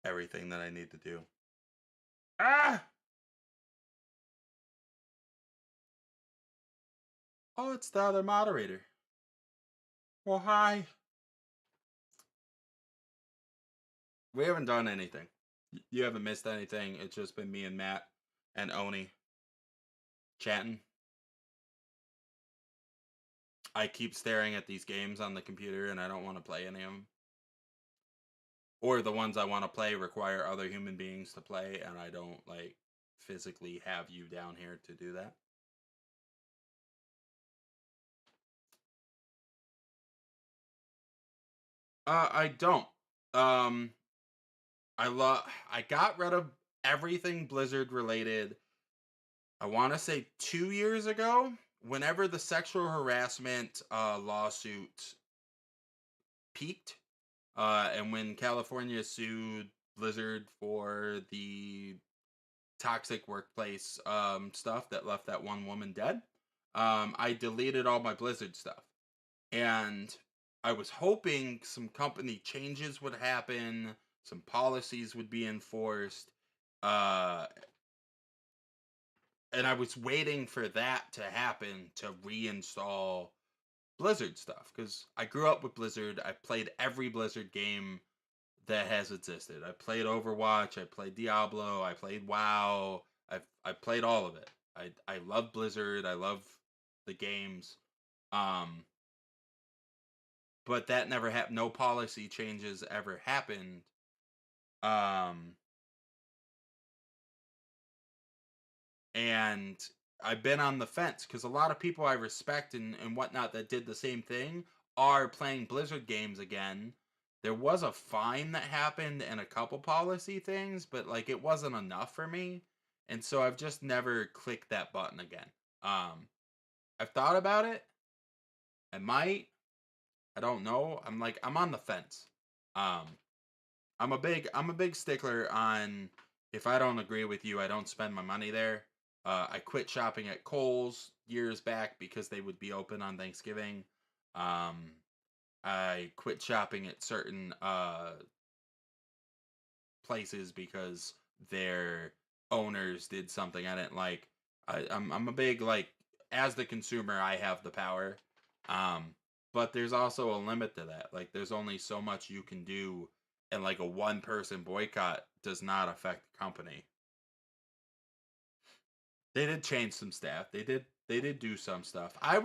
everything that I need to do. Ah! Oh, it's the other moderator. Well, hi. We haven't done anything. You haven't missed anything. It's just been me and Matt and Oni chatting. I keep staring at these games on the computer, and I don't want to play any of them. Or the ones I want to play require other human beings to play, and I don't physically have you down here to do that. I don't. Um, I got rid of everything Blizzard related. I want to say 2 years ago, whenever the sexual harassment lawsuit peaked, and when California sued Blizzard for the toxic workplace stuff that left that one woman dead, I deleted all my Blizzard stuff. And I was hoping some company changes would happen, some policies would be enforced, uh, and I was waiting for that to happen to reinstall Blizzard stuff, because I grew up with Blizzard. I played every Blizzard game that has existed. I played Overwatch, I played Diablo, I played WoW. I played all of it. I love Blizzard. I love the games. Um, but that never happened. No policy changes ever happened. Um, and I've been on the fence, because a lot of people I respect and whatnot that did the same thing are playing Blizzard games again. there was a fine that happened and a couple policy things, but like it wasn't enough for me. And so I've just never clicked that button again. I've thought about it. I might. I don't know. I'm on the fence. Um I'm a big stickler on if I don't agree with you, I don't spend my money there. I quit shopping at Kohl's years back because they would be open on Thanksgiving. Um I quit shopping at certain places because their owners did something I didn't like. I'm a big like as the consumer I have the power. Um but there's also a limit to that. Like there's only so much you can do and like a one person boycott does not affect the company. They did change some staff. They did do some stuff. I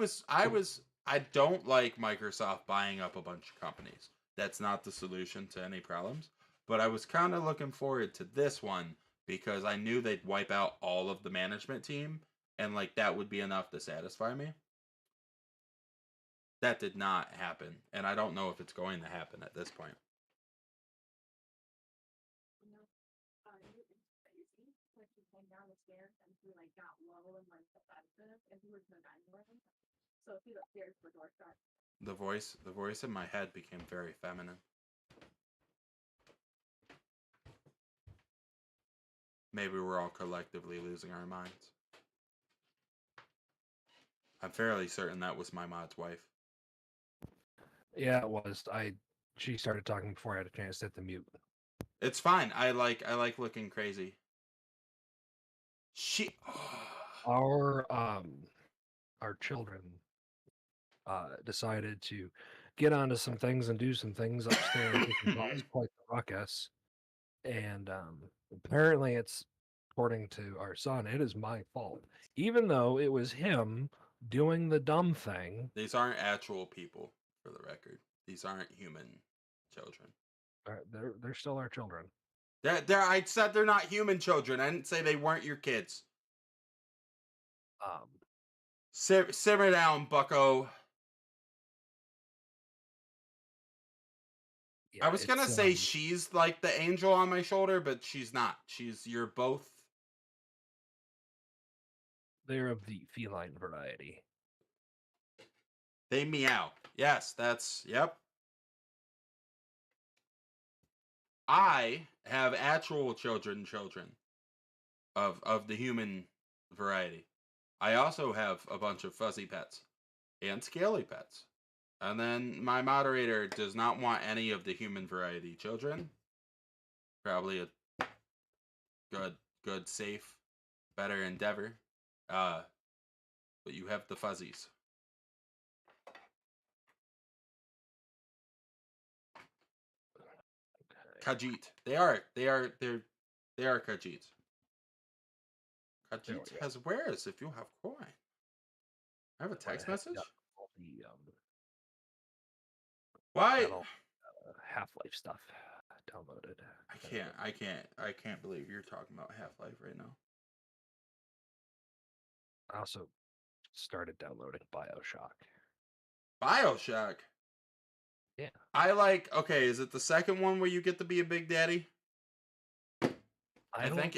don't like Microsoft buying up a bunch of companies. That's not the solution to any problems. But I was kind of looking forward to this one because I knew they'd wipe out all of the management team and like that would be enough to satisfy me. That did not happen, and I don't know if it's going to happen at this point. The voice in my head became very feminine. Maybe we're all collectively losing our minds. I'm fairly certain that was my mod's wife. Yeah, it was. She started talking before I had a chance to hit the mute. It's fine. I like looking crazy. She Our children decided to get onto some things and do some things upstairs, which involves quite the ruckus. And apparently, it's according to our son, it is my fault, even though it was him doing the dumb thing. These aren't actual people, for the record. These aren't human children. They're still our children. I said they're not human children. I didn't say they weren't your kids. Simmer down, bucko. Yeah, I was gonna say she's like the angel on my shoulder, but she's not. You're both. They're of the feline variety. They meow. Yes, yep. I have actual children of the human variety. I also have a bunch of fuzzy pets and scaly pets. And then my moderator does not want any of the human variety children. Probably a good, safe, better endeavor. But you have the fuzzies. Khajiit. They are Khajiits. Khajiit has wares if you have coin. I have a text message. Why? Half-Life stuff downloaded. I can't believe you're talking about Half-Life right now. I also started downloading BioShock. BioShock? Yeah. Okay, is it the second one where you get to be a big daddy? I think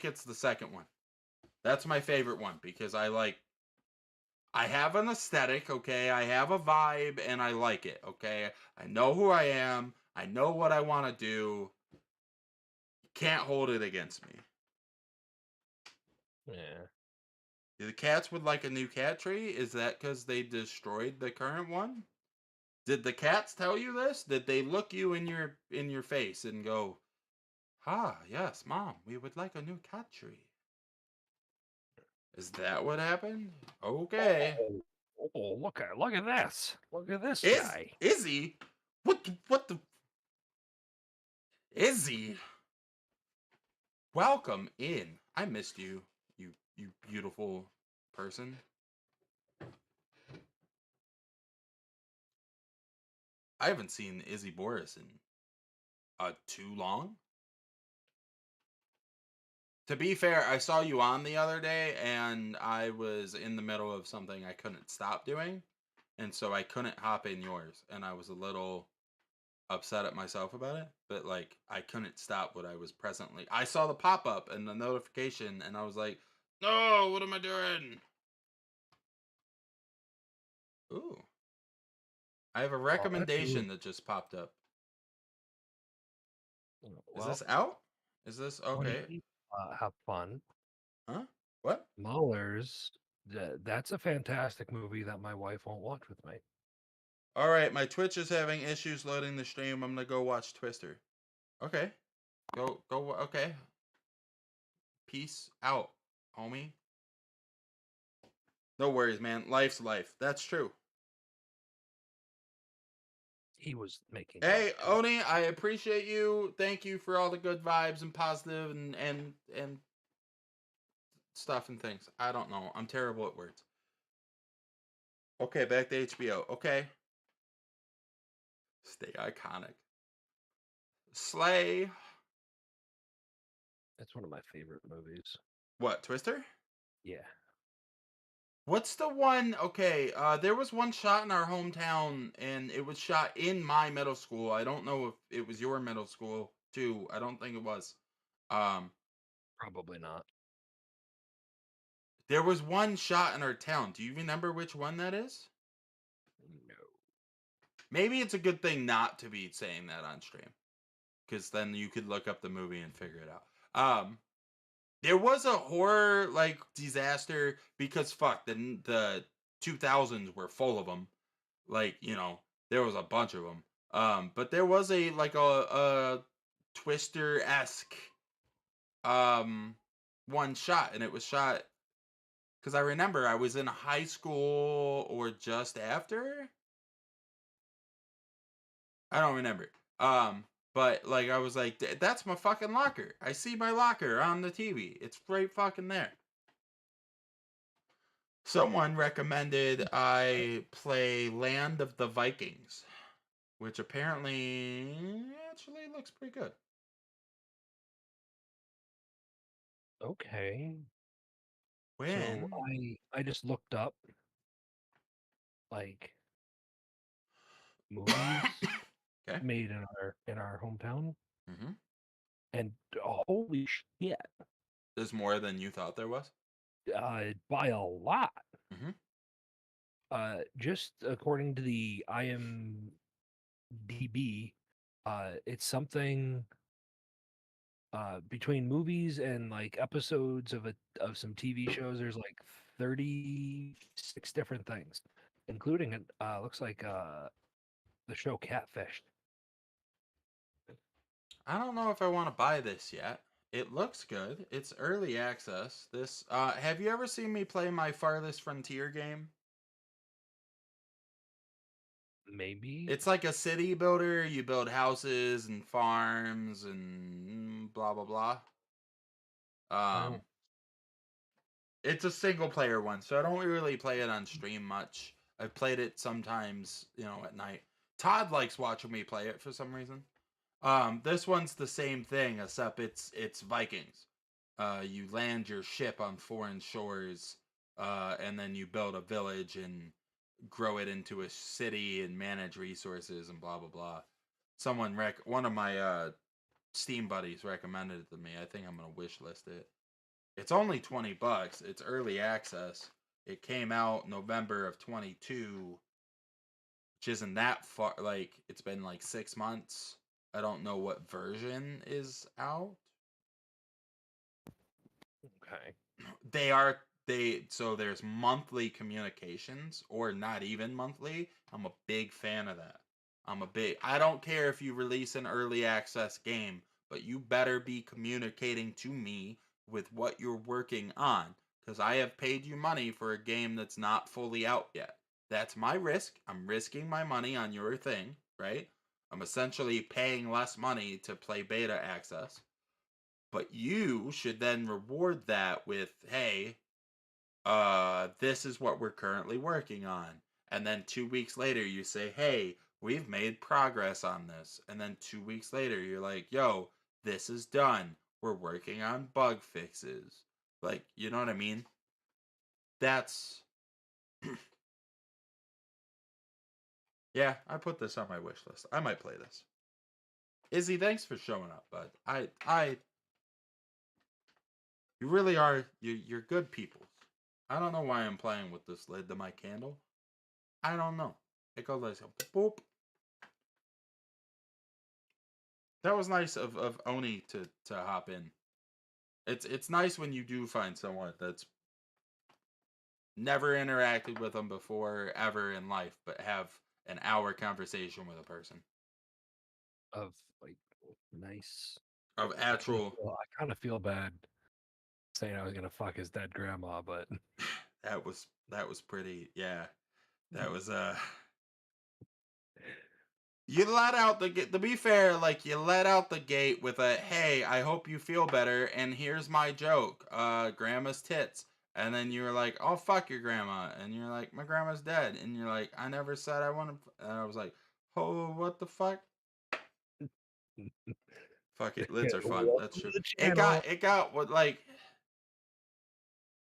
it's the second one. That's my favorite one because I have an aesthetic, okay? I have a vibe and I like it, okay? I know who I am. I know what I want to do. You can't hold it against me. Yeah. The cats would like a new cat tree? Is that because they destroyed the current one? Did the cats tell you this? Did they look you in your face and go, "Ah, yes, Mom, we would like a new cat tree"? Is that what happened? Okay. Oh, look at this! Look at this guy. Izzy? What the? Izzy? Welcome in. I missed you, you beautiful person. I haven't seen Izzy Boris in too long. To be fair, I saw you on the other day and I was in the middle of something I couldn't stop doing. And so I couldn't hop in yours. And I was a little upset at myself about it, but like I couldn't stop what I was presently. I saw the pop up and the notification, and I was like, "No, what am I doing?" Ooh, I have a Oh, that's recommendation really that just popped up. Is well. this out? Is this okay? Funny, have fun. Huh? What? Mahler's. That's a fantastic movie that my wife won't watch with me. All right, my Twitch is having issues loading the stream. I'm gonna go watch Twister. Okay, go. Okay, peace out, homie. No worries, man. Life's life. That's true. He was making love Hey, to it. Oni, I appreciate you. Thank you for all the good vibes and positive and stuff and things. I don't know. I'm terrible at words. Okay, back to HBO. Okay. Stay iconic. Slay. That's one of my favorite movies. What, Twister? Yeah. What's the one? Okay, there was one shot in our hometown, and it was shot in my middle school. I don't know if it was your middle school too. I don't think it was. Um, Probably not. there was one shot in our town. Do you remember which one that is? No. Maybe it's a good thing not to be saying that on stream, because then you could look up the movie and figure it out. There was a horror like disaster because fuck the 2000s were full of them. Like there was a bunch of them. But there was a like a Twister esque one shot, and it was shot because I remember I was in high school or just after. I don't remember. But like I was like, That's my fucking locker. I see my locker on the TV. It's right fucking there." Someone recommended I play Land of the Vikings, which apparently actually looks pretty good. Okay. So When? I just looked up like movies Okay. made in our hometown, Hmm. and holy shit, There's more than you thought there was. by a lot. Hmm. Just according to the IMDb, it's something between movies and like episodes of some TV shows. There's like 36 different things, including it. Looks like the show Catfish. I don't know if I want to buy this yet. It looks good. It's early access. This have you ever seen me play my Farthest Frontier game? Maybe It's like a city builder. You build houses and farms and blah blah blah. I don't. Um It's a single player one, so I don't really play it on stream much. I've played it sometimes, at night. Todd likes watching me play it for some reason. This one's the same thing, except it's Vikings. You land your ship on foreign shores, and then you build a village and grow it into a city and manage resources and blah blah blah. One of my Steam buddies recommended it to me. I think I'm gonna wish list it. It's only $20. It's early access. It came out November of 22, which isn't that far. Like it's been like 6 months. I don't know what version is out. Okay. So there's monthly communications or not even monthly. I'm a big fan of that. I don't care if you release an early access game, but you better be communicating to me with what you're working on because I have paid you money for a game that's not fully out yet. That's my risk. I'm risking my money on your thing, right? I'm essentially paying less money to play beta access. But you should then reward that with, hey, this is what we're currently working on. And then 2 weeks later, you say, hey, we've made progress on this. And then 2 weeks later, you're like, yo, this is done. We're working on bug fixes. Like, you know what I mean? That's, yeah, I put this on my wish list. I might play this. Izzy, thanks for showing up, bud. You really are. You're good people. I don't know why I'm playing with this lid to my candle. I don't know. It goes like boop. That was nice of Oni to hop in. It's nice when you do find someone that's never interacted with them before ever in life, but have an hour conversation with a person Of like nice. of I kind of actual. feel, I kind of feel bad saying I was gonna fuck his dead grandma, but That was pretty. Yeah, that was You let out the gate. To be fair, like you let out the gate with a "Hey, I hope you feel better," and here's my joke, grandma's tits. And then you were like, "Oh fuck your grandma," and you're like, "My grandma's dead," and you're like, "I never said I want to." And I was like, "Oh, what the fuck?" Fuck it, lids are fun. That's welcome to true. the It channel. got what like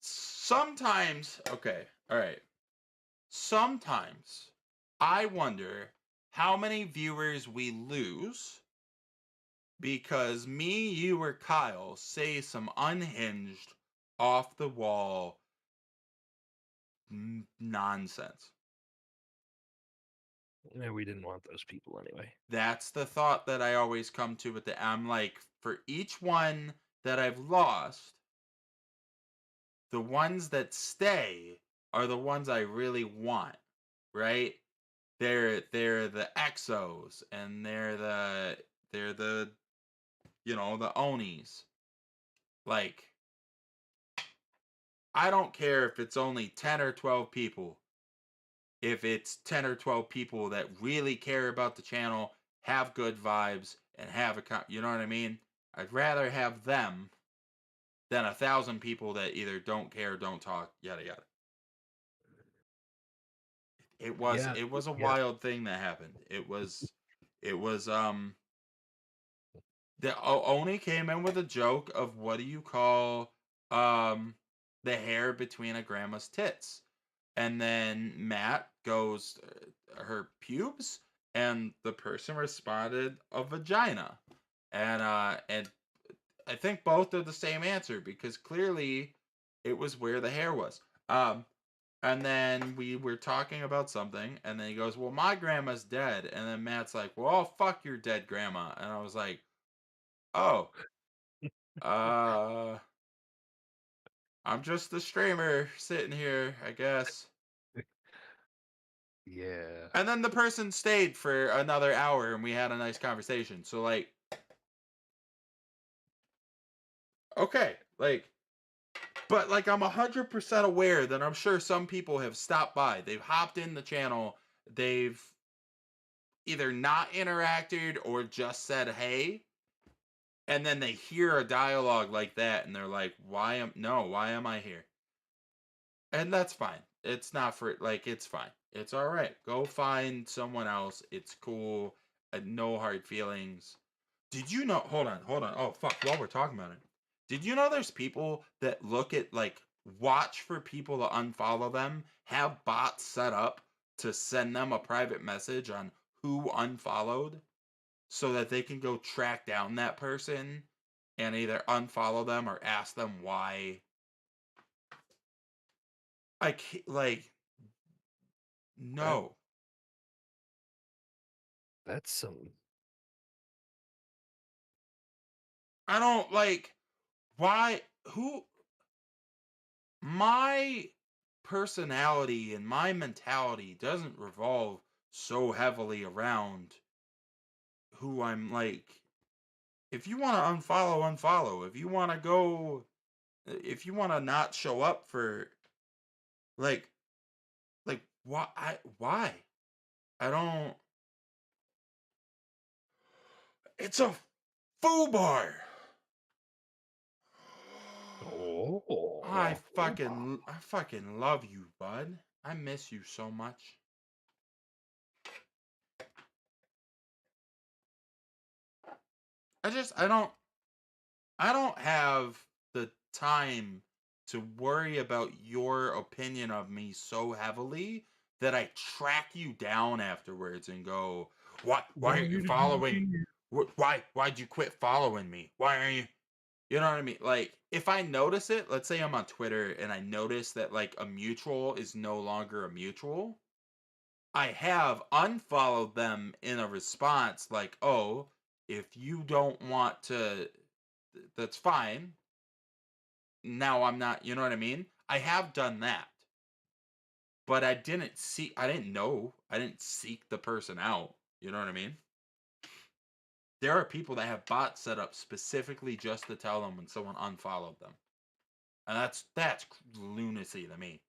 sometimes. Okay, all right. Sometimes I wonder how many viewers we lose because me, you, or Kyle say some unhinged, off the wall nonsense. Yeah, we didn't want those people anyway. That's the thought that I always come to with the. I'm like, for each one that I've lost, the ones that stay are the ones I really want, right? They're the exos and they're the the Onis. Like I don't care if it's only 10 or 12 people. If it's 10 or 12 people that really care about the channel, have good vibes and have you know what I mean? I'd rather have them than 1,000 people that either don't care, don't talk, yada yada. Yeah, It was a yeah. wild thing that happened. It was the Oni came in with a joke of what do you call um the hair between a grandma's tits, and then Matt goes her pubes, and the person responded a vagina, and I think both are the same answer because clearly it was where the hair was. And then we were talking about something, and then he goes, "Well, my grandma's dead," and then Matt's like, "Well, fuck your dead grandma," and I was like, "Oh, uh, I'm just the streamer sitting here, I guess." Yeah. And then the person stayed for another hour, and we had a nice conversation. So like, okay, like, but like, I'm 100% aware that I'm sure some people have stopped by. They've hopped in the channel. They've either not interacted or just said hey, and then they hear a dialogue like that, and they're like, why am I here?" And that's fine. It's not for like it's fine. It's all right. Go find someone else. It's cool. No hard feelings. Did you know? Hold on. Oh fuck! While we're talking about it, did you know there's people that look at like watch for people to unfollow them, have bots set up to send them a private message on who unfollowed, so that they can go track down that person and either unfollow them or ask them why. I can't, like That no. that's some I don't like why who my personality and my mentality doesn't revolve so heavily around who I'm like. If you want to unfollow, unfollow. If you want to go, if you want to not show up for like why why? I don't. It's a foo bar. oh I fucking love you, bud. I miss you so much. I don't have the time to worry about your opinion of me so heavily that I track you down afterwards and go, "What? Why what are aren't you you gonna do following? here? Why'd you quit following me? Why are you? You know what I mean? Like, if I notice it, let's say I'm on Twitter and I notice that like a mutual is no longer a mutual, I have unfollowed them in a response like, oh, if you don't want to, that's fine. Now I'm not, you know what I mean? I have done that, but I didn't know, I didn't seek the person out. You know what I mean? There are people that have bots set up specifically just to tell them when someone unfollowed them. And that's lunacy to me.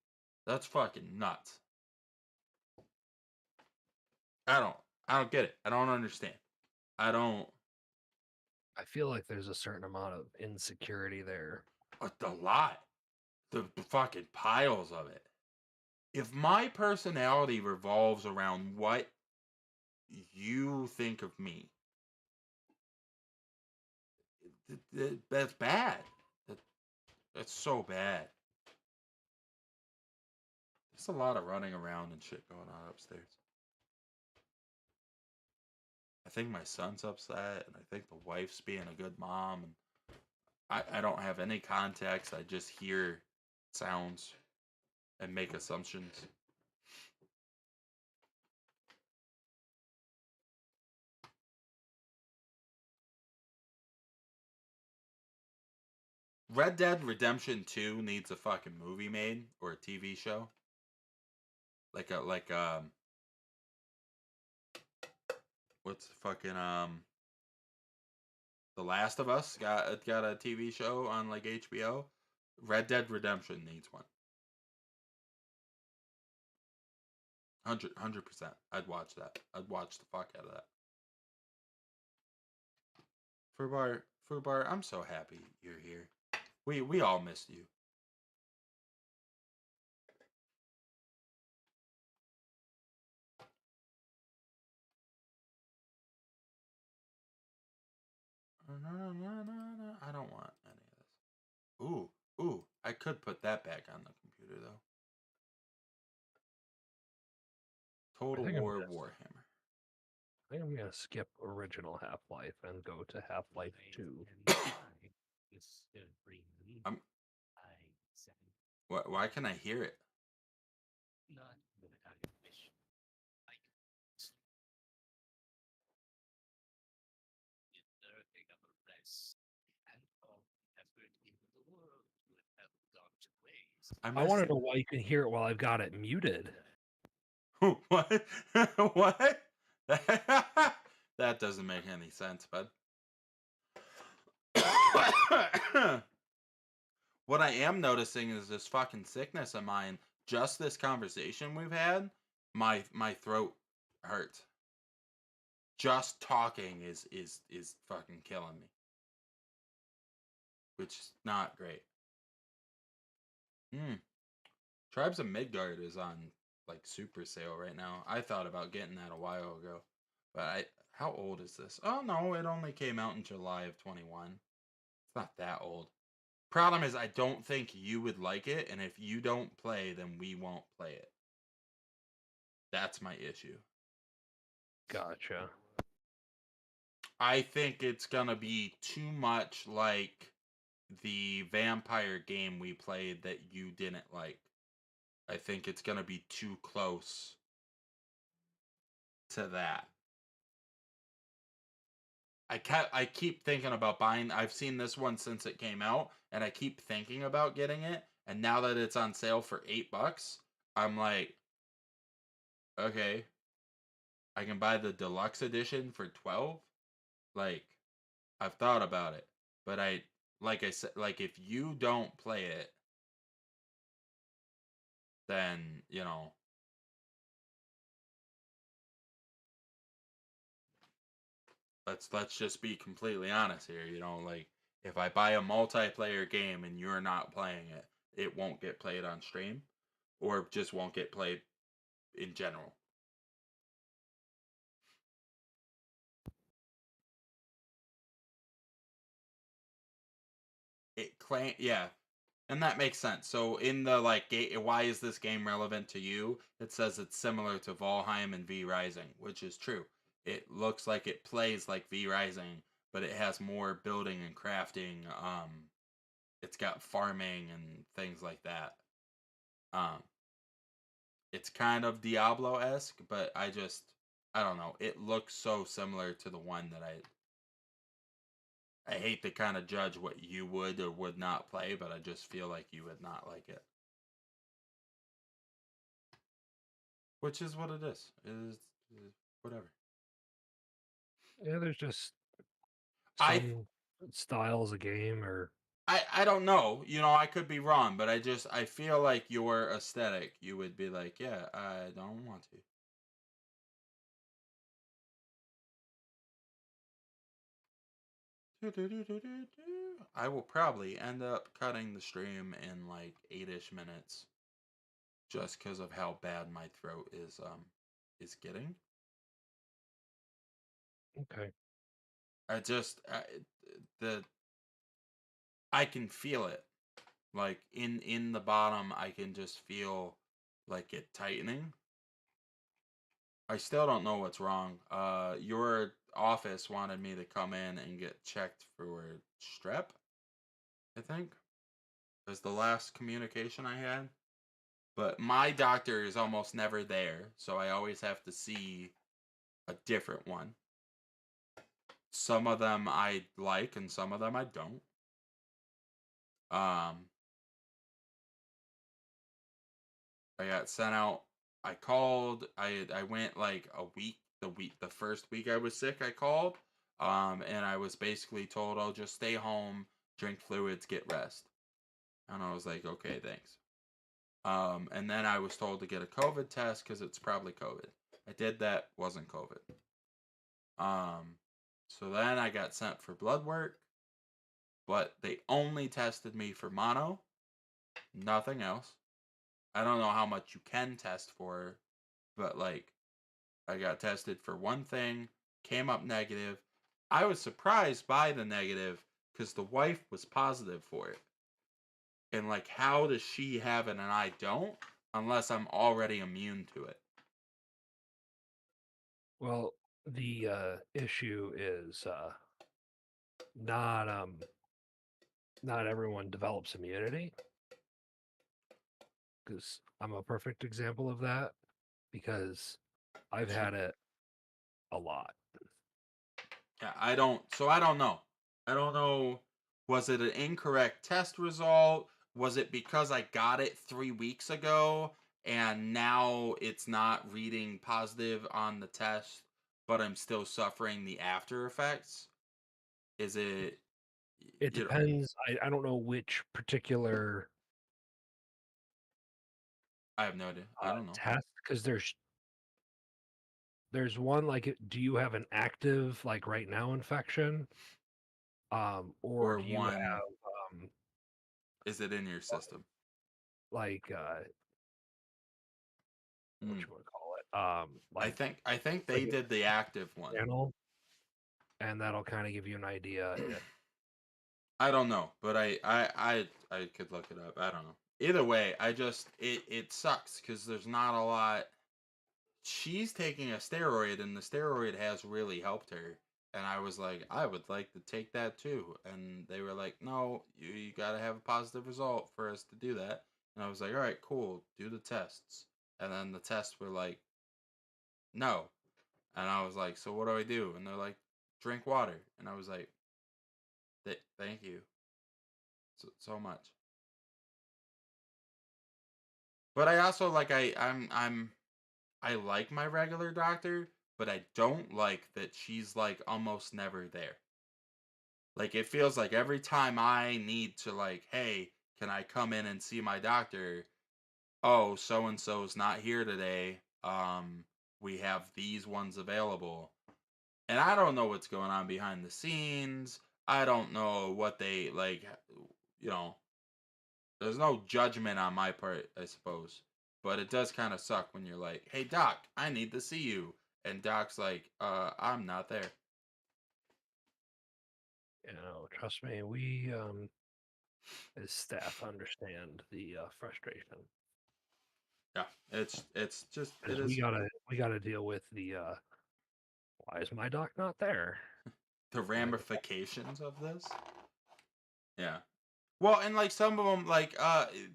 That's fucking nuts. I don't I don't get it. I don't understand. I don't I feel like there's a certain amount of insecurity there. a lot. The fucking piles of it. If my personality revolves around what you think of me, that's bad. That's so bad. There's a lot of running around and shit going on upstairs. I think my son's upset, and I think the wife's being a good mom, and I don't have any context. I just hear sounds and make assumptions. Red Dead Redemption 2 needs a fucking movie made or a TV show. Like what's fucking The Last of Us got a TV show on like HBO. Red Dead Redemption needs one. 100%. I'd watch that. I'd watch the fuck out of that. Fubar, I'm so happy you're here. We all missed you. I don't want any of this. Ooh, I could put that back on the computer though. Total War Warhammer. I think I'm gonna skip original Half-Life and go to Half-Life 2. Why can I hear it? I want to know why you can hear it while I've got it muted. What? What? That doesn't make any sense, bud. What I am noticing is this fucking sickness of mine. Just this conversation we've had, my throat hurts. Just talking is fucking killing me, which is not great. Tribes of Midgard is on like super sale right now. I thought about getting that a while ago, but how old is this? Oh no, it only came out in July of 21. It's not that old. Problem is, I don't think you would like it, and if you don't play, then we won't play it. That's my issue. Gotcha. I think it's gonna be too much like the vampire game we played that you didn't like. I think it's gonna be too close to that. I keep thinking about buying. I've seen this one since it came out, and I keep thinking about getting it. And now that it's on sale for $8, I'm like, okay, I can buy the deluxe edition for 12. Like, I've thought about it, but like I said, like if you don't play it, then you know. Let's just be completely honest here. You know, like if I buy a multiplayer game and you're not playing it, it won't get played on stream, or just won't get played in general. Yeah, and that makes sense. So in the like, why is this game relevant to you? It says it's similar to Valheim and V Rising, which is true. it looks like it plays like V Rising, but it has more building and crafting. It's got farming and things like that. Um, it's kind of Diablo esque, but I don't know. It looks so similar to the one that I hate to kind of judge what you would or would not play, but I just feel like you would not like it. Which is what it is. It is whatever. Yeah, there's just I some styles of game or I don't know. You know, I could be wrong, but I feel like your aesthetic, you would be like, yeah, I don't want to. I will probably end up cutting the stream in like 8ish minutes just because of how bad my throat is getting. okay. The I can feel it. Like in the bottom I can just feel like it tightening. I still don't know what's wrong. Your office wanted me to come in and get checked for strep, I think. Was the last communication I had. But my doctor is almost never there, so I always have to see a different one. Some of them I like and some of them I don't. Um I got sent out. I called. I went like a week. The first week I was sick, I called. And I was basically told, "Oh, just stay home, drink fluids, get rest." And I was like, "Okay, thanks." And then I was told to get a COVID test because it's probably COVID. I did that, wasn't COVID. Um, so then I got sent for blood work, but they only tested me for mono, nothing else. I don't know how much you can test for, but like I got tested for one thing, came up negative. I was surprised by the negative because the wife was positive for it. And like, how does she have it and I don't? Unless I'm already immune to it. Well, the issue is not not everyone develops immunity because I'm a perfect example of that because I've had it a lot. Yeah, I don't. So I don't know. I don't know. Was it an incorrect test result? Was it because I got it 3 weeks ago and now it's not reading positive on the test, but I'm still suffering the after effects? Is it, It you know, depends. I don't know which particular I have no idea. I don't know. test because there's one like do you have an active like right now infection or Or do you one, have is it in your system? like what Hmm. you want to call it I think they like did the active one. a channel and that'll kind of give you an idea if I don't know, but I could look it up. I don't know. Either way, it sucks because there's not a lot. She's taking a steroid, and the steroid has really helped her. And I was like, I would like to take that too. And they were like, no, you got to have a positive result for us to do that. And I was like, all right, cool, do the tests. And then the tests were like, no. And I was like, so what do I do? And they're like, drink water. And I was like, thank you so much. But I also like I like my regular doctor, but I don't like that she's like almost never there. Like it feels like every time I need to like, hey, can I come in and see my doctor? Oh, so and so's not here today. We have these ones available. And I don't know what's going on behind the scenes. I don't know what they like, you know, there's no judgment on my part, I suppose. But it does kind of suck when you're like, "Hey doc, I need to see you." And doc's like, I'm not there." you know trust me we as staff understand the frustration Yeah. It's just it because is we gotta deal with the Why is my doc not there? The ramifications of this. Yeah. Well, and like some of them, like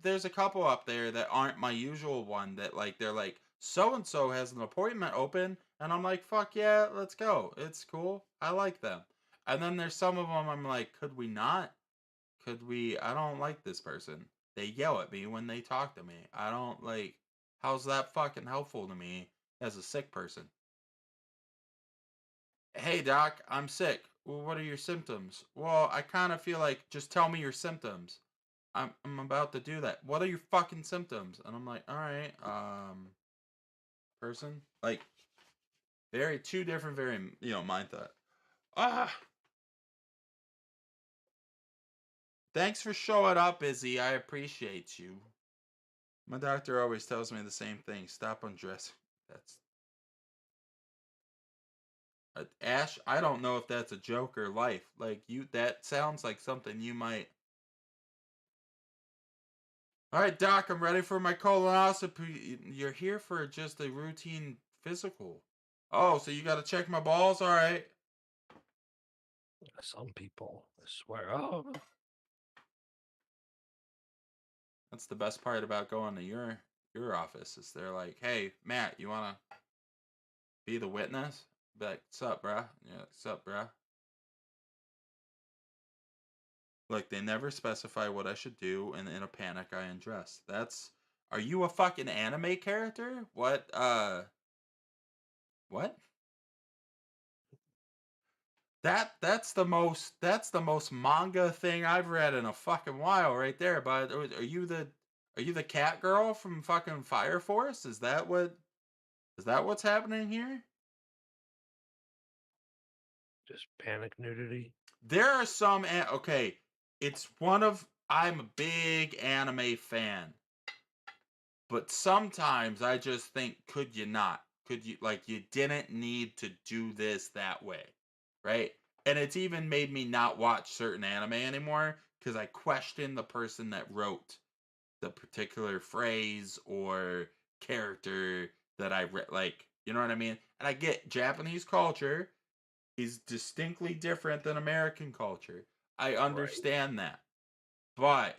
there's a couple up there that aren't my usual one that like they're like so and so has an appointment open, and I'm like, fuck yeah, let's go. It's cool. I like them. And then there's some of them I'm like, could we not? Could we? I don't like this person. They yell at me when they talk to me. I don't like. How's that fucking helpful to me as a sick person? Hey doc, I'm sick. Well, what are your symptoms? Well, I kind of feel like just tell me your symptoms. I'm about to do that. What are your fucking symptoms? And I'm like, all right, person, like, very two different, very mind thought. Ah, thanks for showing up, Izzy. I appreciate you. My doctor always tells me the same thing. Stop undressing. That's Ash. I don't know if that's a joke or life. Like you, that sounds like something you might. All right, doc, I'm ready for my colonoscopy. You're here for just a routine physical. Oh, so you got to check my balls? All right. Some people, I swear. Oh, That's the best part about going to your office is they're like, hey, Matt, you want to be the witness? Be like, sup, bruh? Yeah, sup, bruh? Look, they never specify what I should do, and in a panic, I undress. Are you a fucking anime character? What? That's the most manga thing I've read in a fucking while right there. But are you the cat girl from fucking Fire Force? Is that what's happening here? just panic nudity. There are okay, I'm a big anime fan, but sometimes I just think, could you not? Could you, like, you didn't need to do this that way, right? And it's even made me not watch certain anime anymore because I question the person that wrote the particular phrase or character that I read. Like, you know what I mean? And I get Japanese culture is distinctly different than American culture. I Right. understand that. But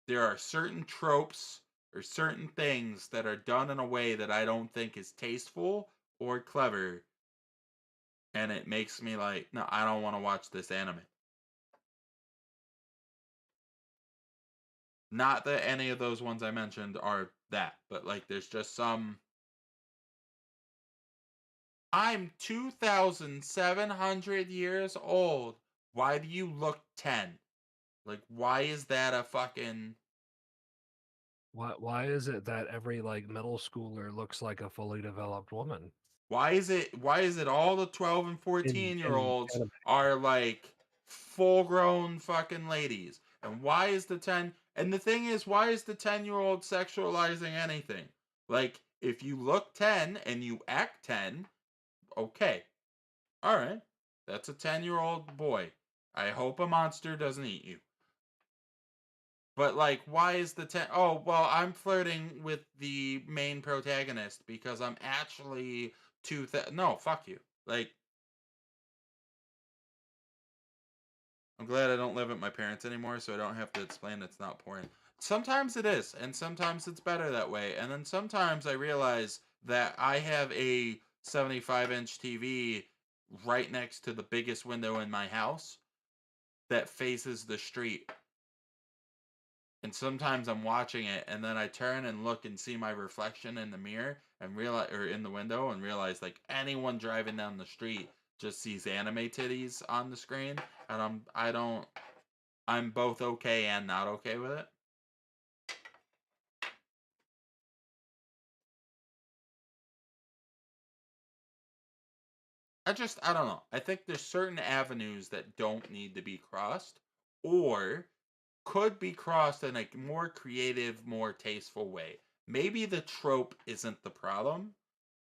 there are certain tropes or certain things that are done in a way that I don't think is tasteful or clever. And it makes me like, no, I don't want to watch this anime. Not that any of those ones I mentioned are that, but like there's just some. I'm 2,700 years old. Why do you look 10? Like, why is that a fucking. Why is it that every like middle schooler looks like a fully developed woman Why is it all the 12 and in 14 year olds anime? are like full grown fucking ladies? And why is the 10 and the thing is, why is the 10-year-old sexualizing anything? Like, if you look 10 and you act 10, okay. All right. That's a 10-year-old boy. I hope a monster doesn't eat you. But like, why is the 10? Oh, well, I'm flirting with the main protagonist because I'm actually no, fuck you. Like, I'm glad I don't live with my parents anymore, so I don't have to explain it's not porn. Sometimes it is, and sometimes it's better that way. And then sometimes I realize that I have a 75-inch TV right next to the biggest window in my house that faces the street. And sometimes I'm watching it and then I turn and look and see my reflection in the mirror and realize, or in the window, and realize like anyone driving down the street just sees anime titties on the screen, and I'm both okay and not okay with it. I don't know. I think there's certain avenues that don't need to be crossed, or could be crossed in a more creative, more tasteful way. Maybe the trope isn't the problem.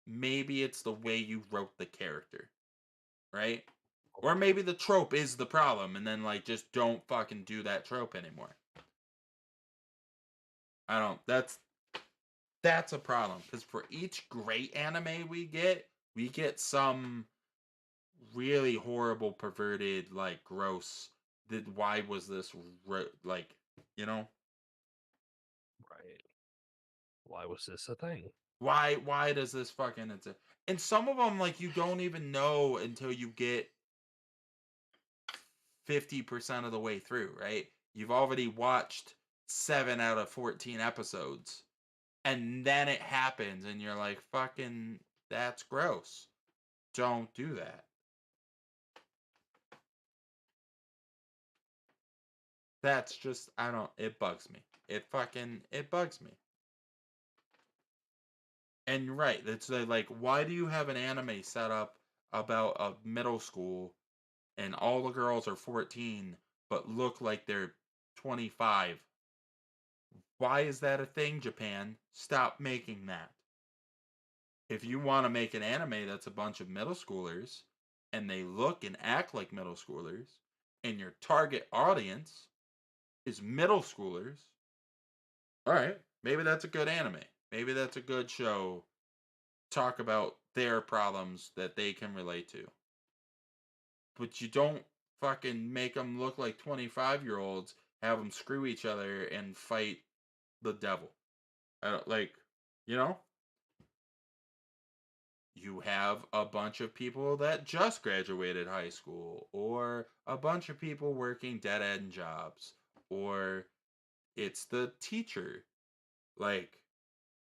Maybe it's the way you wrote the character, right? Or maybe the trope is the problem, and then like just don't fucking do that trope anymore. I don't. That's a problem because for each great anime we get some really horrible, perverted, like gross. Why was this like, you know? Right. Why was this a thing? Why does this fucking it's a, and some of them like you don't even know until you get 50% of the way through, right? You've already watched 7 out of 14 episodes and then it happens and you're like, fucking, that's gross. Don't do that. That's just, I don't, it bugs me. It bugs me. And you're right. It's like, why do you have an anime set up about a middle school and all the girls are 14 but look like they're 25? Why is that a thing, Japan? Stop making that. If you want to make an anime that's a bunch of middle schoolers and they look and act like middle schoolers and your target audience is middle schoolers, all right, maybe that's a good anime. Maybe that's a good show. Talk about their problems that they can relate to. But you don't fucking make them look like 25-year-olds, have them screw each other and fight the devil. I don't like, you know? You have a bunch of people that just graduated high school, or a bunch of people working dead end jobs, or it's the teacher. Like,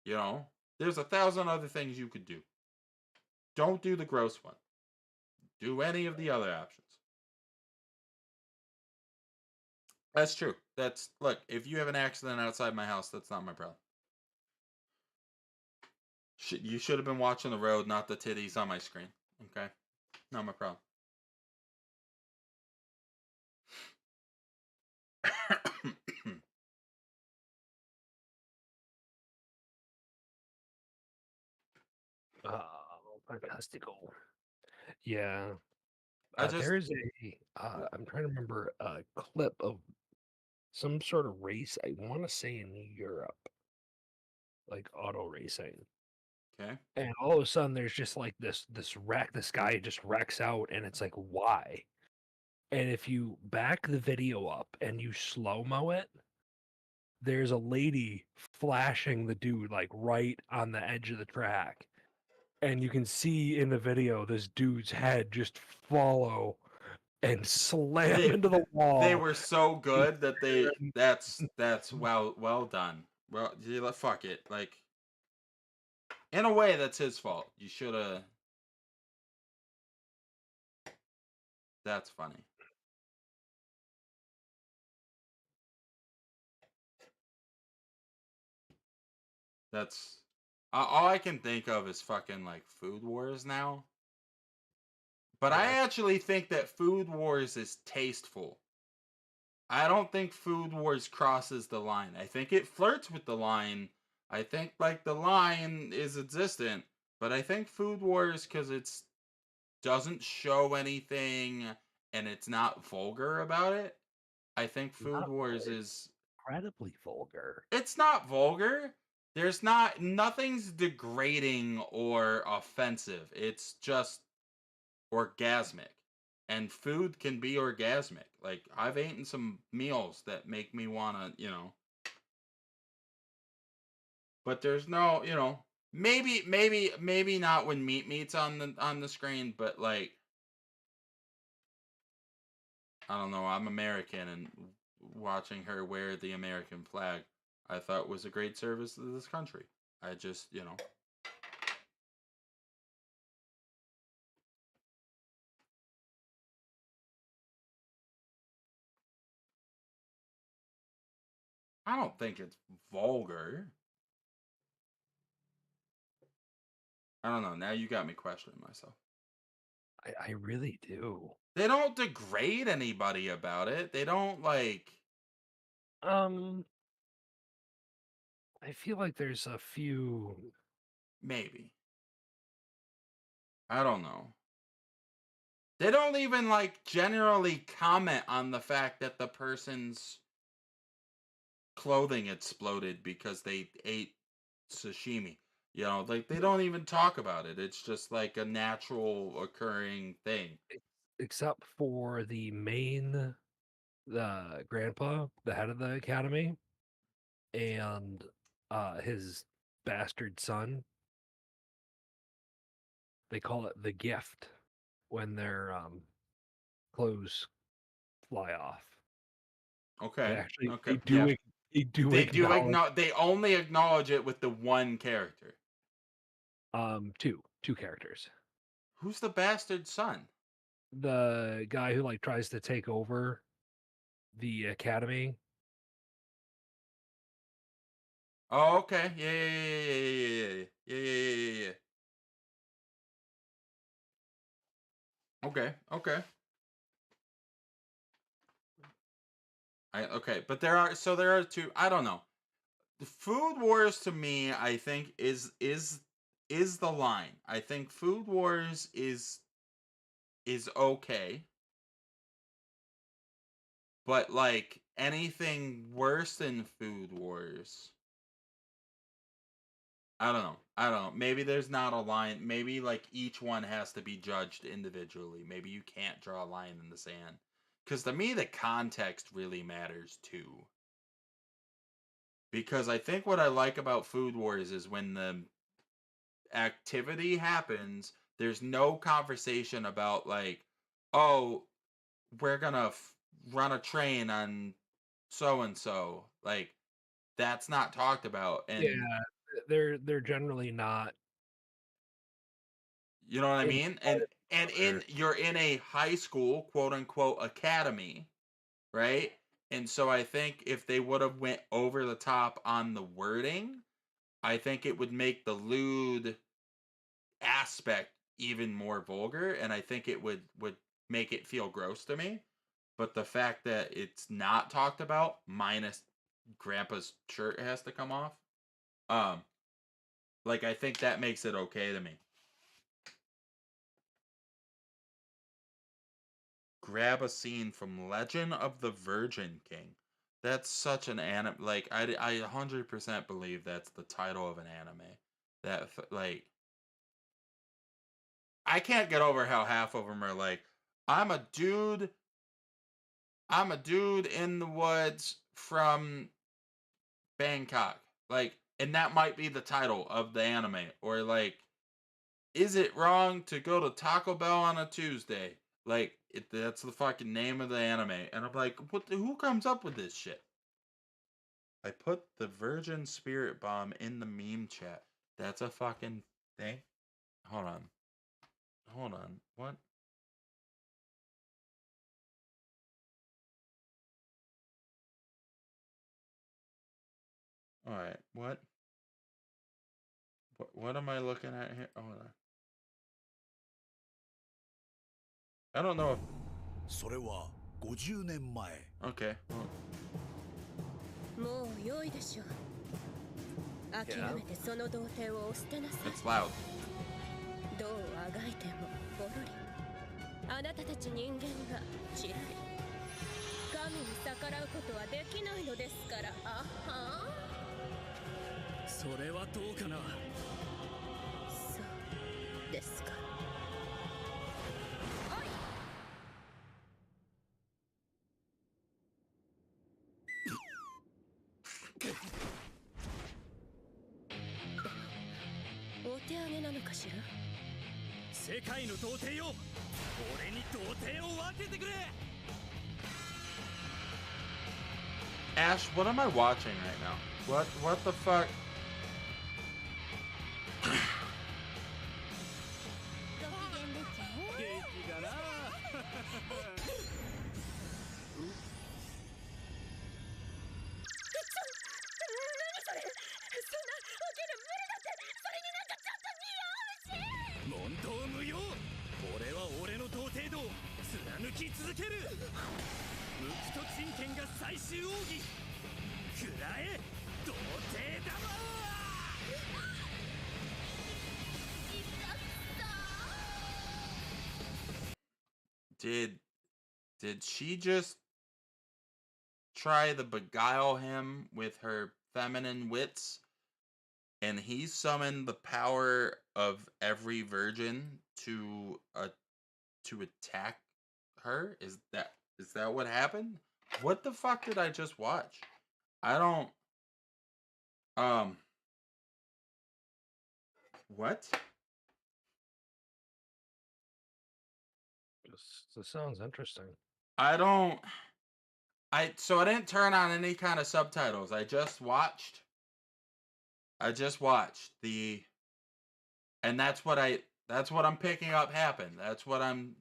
you know, there's 1,000 other things you could do. Don't do the gross one. Do any of the other options. That's true. That's, look, if you have an accident outside my house, that's not my problem. You should have been watching the road, not the titties on my screen. Okay? Not my problem. Fantastical. Yeah. I just, There's I'm trying to remember a clip of some sort of race. I want to say in Europe, like auto racing. okay. And all of a sudden, there's just like this wreck. This guy just wrecks out, and it's like, why? And if you back the video up and you slow mo it, there's a lady flashing the dude like right on the edge of the track, and you can see in the video this dude's head just follow and slam They into the they wall. were so good that that's well done. Well, yeah, fuck it. Like, in a way, that's his fault. You should have. That's funny. That's all I can think of is fucking like Food Wars now. But I Yeah. actually think that Food Wars is tasteful. I don't think Food Wars crosses the line. I think it flirts with the line. I think like the line is existent, but I think Food Wars, because it's doesn't show anything and it's not vulgar about it. I think Food Not Wars it's is, incredibly vulgar. it's not vulgar. There's not, nothing's degrading or offensive. It's just orgasmic. And food can be orgasmic. Like, I've eaten some meals that make me want to, but there's no, maybe not when meat's on the screen, but like, I don't know, I'm American, and watching her wear the American flag, I thought was a great service to this country. I just, I don't think it's vulgar. I don't know. Now you got me questioning myself. I really do. They don't degrade anybody about it. They don't like, Um, I feel like there's a few. maybe. I don't know. They don't even like generally comment on the fact that the person's clothing exploded because they ate sashimi. You know, like they don't even talk about it. It's just like a natural occurring thing. Except for the grandpa, the head of the academy, and his bastard son. They call it the gift when their clothes fly off. They Okay. actually Okay. Yeah. they do They do acknowledge acknowledge. They only acknowledge it with the one character. two characters. Who's the bastard son? The guy who like tries to take over the academy. Oh, okay. Yeah, yeah, yeah, yeah, yeah, yeah, yeah, yeah, yeah, yeah, yeah. Okay, okay. Okay, but there are two. I don't know. The Food Wars to me, I think is the line. I think Food Wars is okay, but like anything worse than Food Wars, I don't know. I don't know. Maybe there's not a line. Maybe like each one has to be judged individually. Maybe you can't draw a line in the sand. Because to me, the context really matters too. Because I think what I like about Food Wars is when the activity happens, there's no conversation about like, oh, we're gonna run a train on so and so. Like that's not talked about, Yeah, and they're generally not you know what I in mean. fight of And each other. in you're in a high school quote unquote academy, right? And so I think if they would have went over the top on the wording, I think it would make the lewd aspect even more vulgar, and I think it would make it feel gross to me. But the fact that it's not talked about, minus Grandpa's shirt has to come off, um, like I think that makes it okay to me. Grab a scene from Legend of the Virgin King. That's such an anime. Like I 100% believe that's the title of an anime. Like I can't get over how half of them are like, I'm a dude I'm a dude in the woods from Bangkok. Like, and that might be the title of the anime. Or like, is it wrong to go to Taco Bell on a Tuesday? Like, that's the fucking name of the anime. And I'm like, who comes up with this shit? I put the Virgin Spirit Bomb in the meme chat. That's a fucking thing. Hold on. Hold on. What? All right. What am I looking at here? Hold on. I don't know if それは50年前 okay. もう良いでしょう。諦めてその童貞を捨てなさい。 It's loud. どうあがいてもポロリ。あなたたち人間がちらり。神に逆らうことはできないのですから。あはん。それはどうかなそうですか。お手上げなのかしら。世界の童貞よ俺に童貞を分けてくれ Ash, what am I watching right now? What the fuck? 元気だな問答無用俺は俺の童貞道貫き続ける無垢と人権が最終奥義食らえ童貞玉 Did she just try to beguile him with her feminine wits and he summoned the power of every virgin to attack her. Is that what happened? What the fuck did I just watch? I don't what? This sounds interesting. I didn't turn on any kind of subtitles. I just watched the and that's what I'm picking up happened. That's what I'm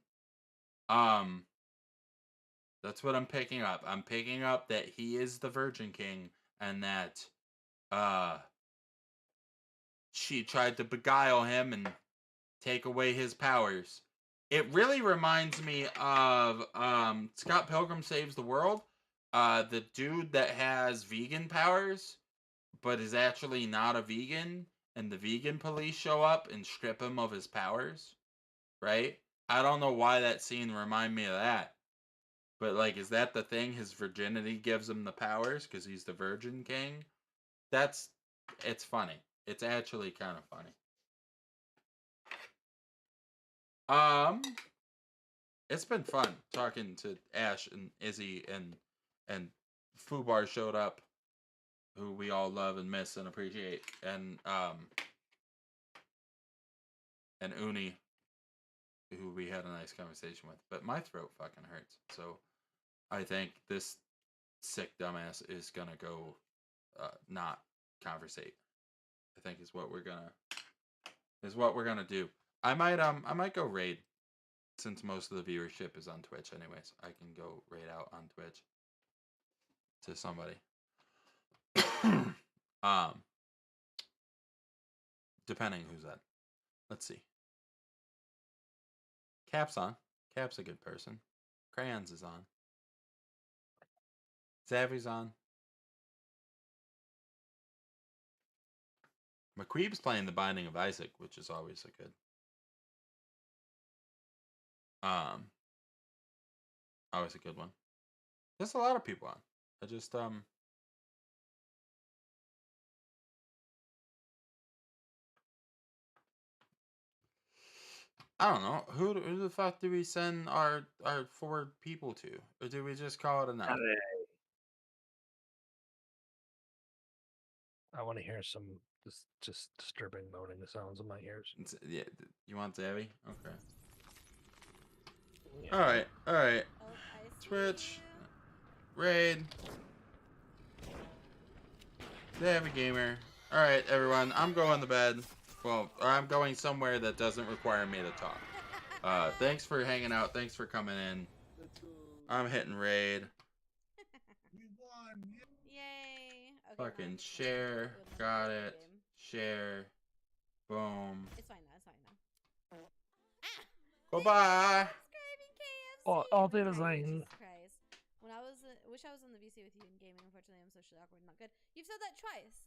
picking up. I'm picking up that he is the Virgin King and that she tried to beguile him and take away his powers. It really reminds me of Scott Pilgrim Saves the World. The dude that has vegan powers, but is actually not a vegan, and the vegan police show up and strip him of his powers, right? I don't know why that scene remind me of that. But, like, is that the thing? His virginity gives him the powers because he's the Virgin King? It's funny. It's actually kind of funny. It's been fun talking to Ash and Izzy and Fubar showed up, who we all love and miss and appreciate, and Uni, who we had a nice conversation with. But my throat fucking hurts, so I think this sick dumbass is gonna go not conversate. I think is what we're gonna do. I might go raid, since most of the viewership is on Twitch anyways. I can go raid out on Twitch to somebody. Depending who's that. Let's see. Cap's on. Cap's a good person. Crayons is on. Zavi's on. McQueeb's playing The Binding of Isaac, which is always a good. Always a good one. There's a lot of people on. I just I don't know. Who the fuck do we send our 4 people to? Or do we just call it a night? I want to hear some just disturbing moaning sounds in my ears. Yeah, you want Zavi? Okay. Yeah. All right. Oh, I see Twitch, you. raid, Zavi Gamer. All right, everyone. I'm going to bed. Well, or I'm going somewhere that doesn't require me to talk. Thanks for hanging out. Thanks for coming in. I'm hitting raid. Yay. Okay, Fucking fine. share. Good Got game. it. Share. Boom. It's fine now. It's fine now. Ah! Goodbye. Subscribing KFC. All the Jesus design. Christ. When I was, wish I was on the VC with you in gaming. Unfortunately, I'm socially awkward and not good. You've said that twice, so.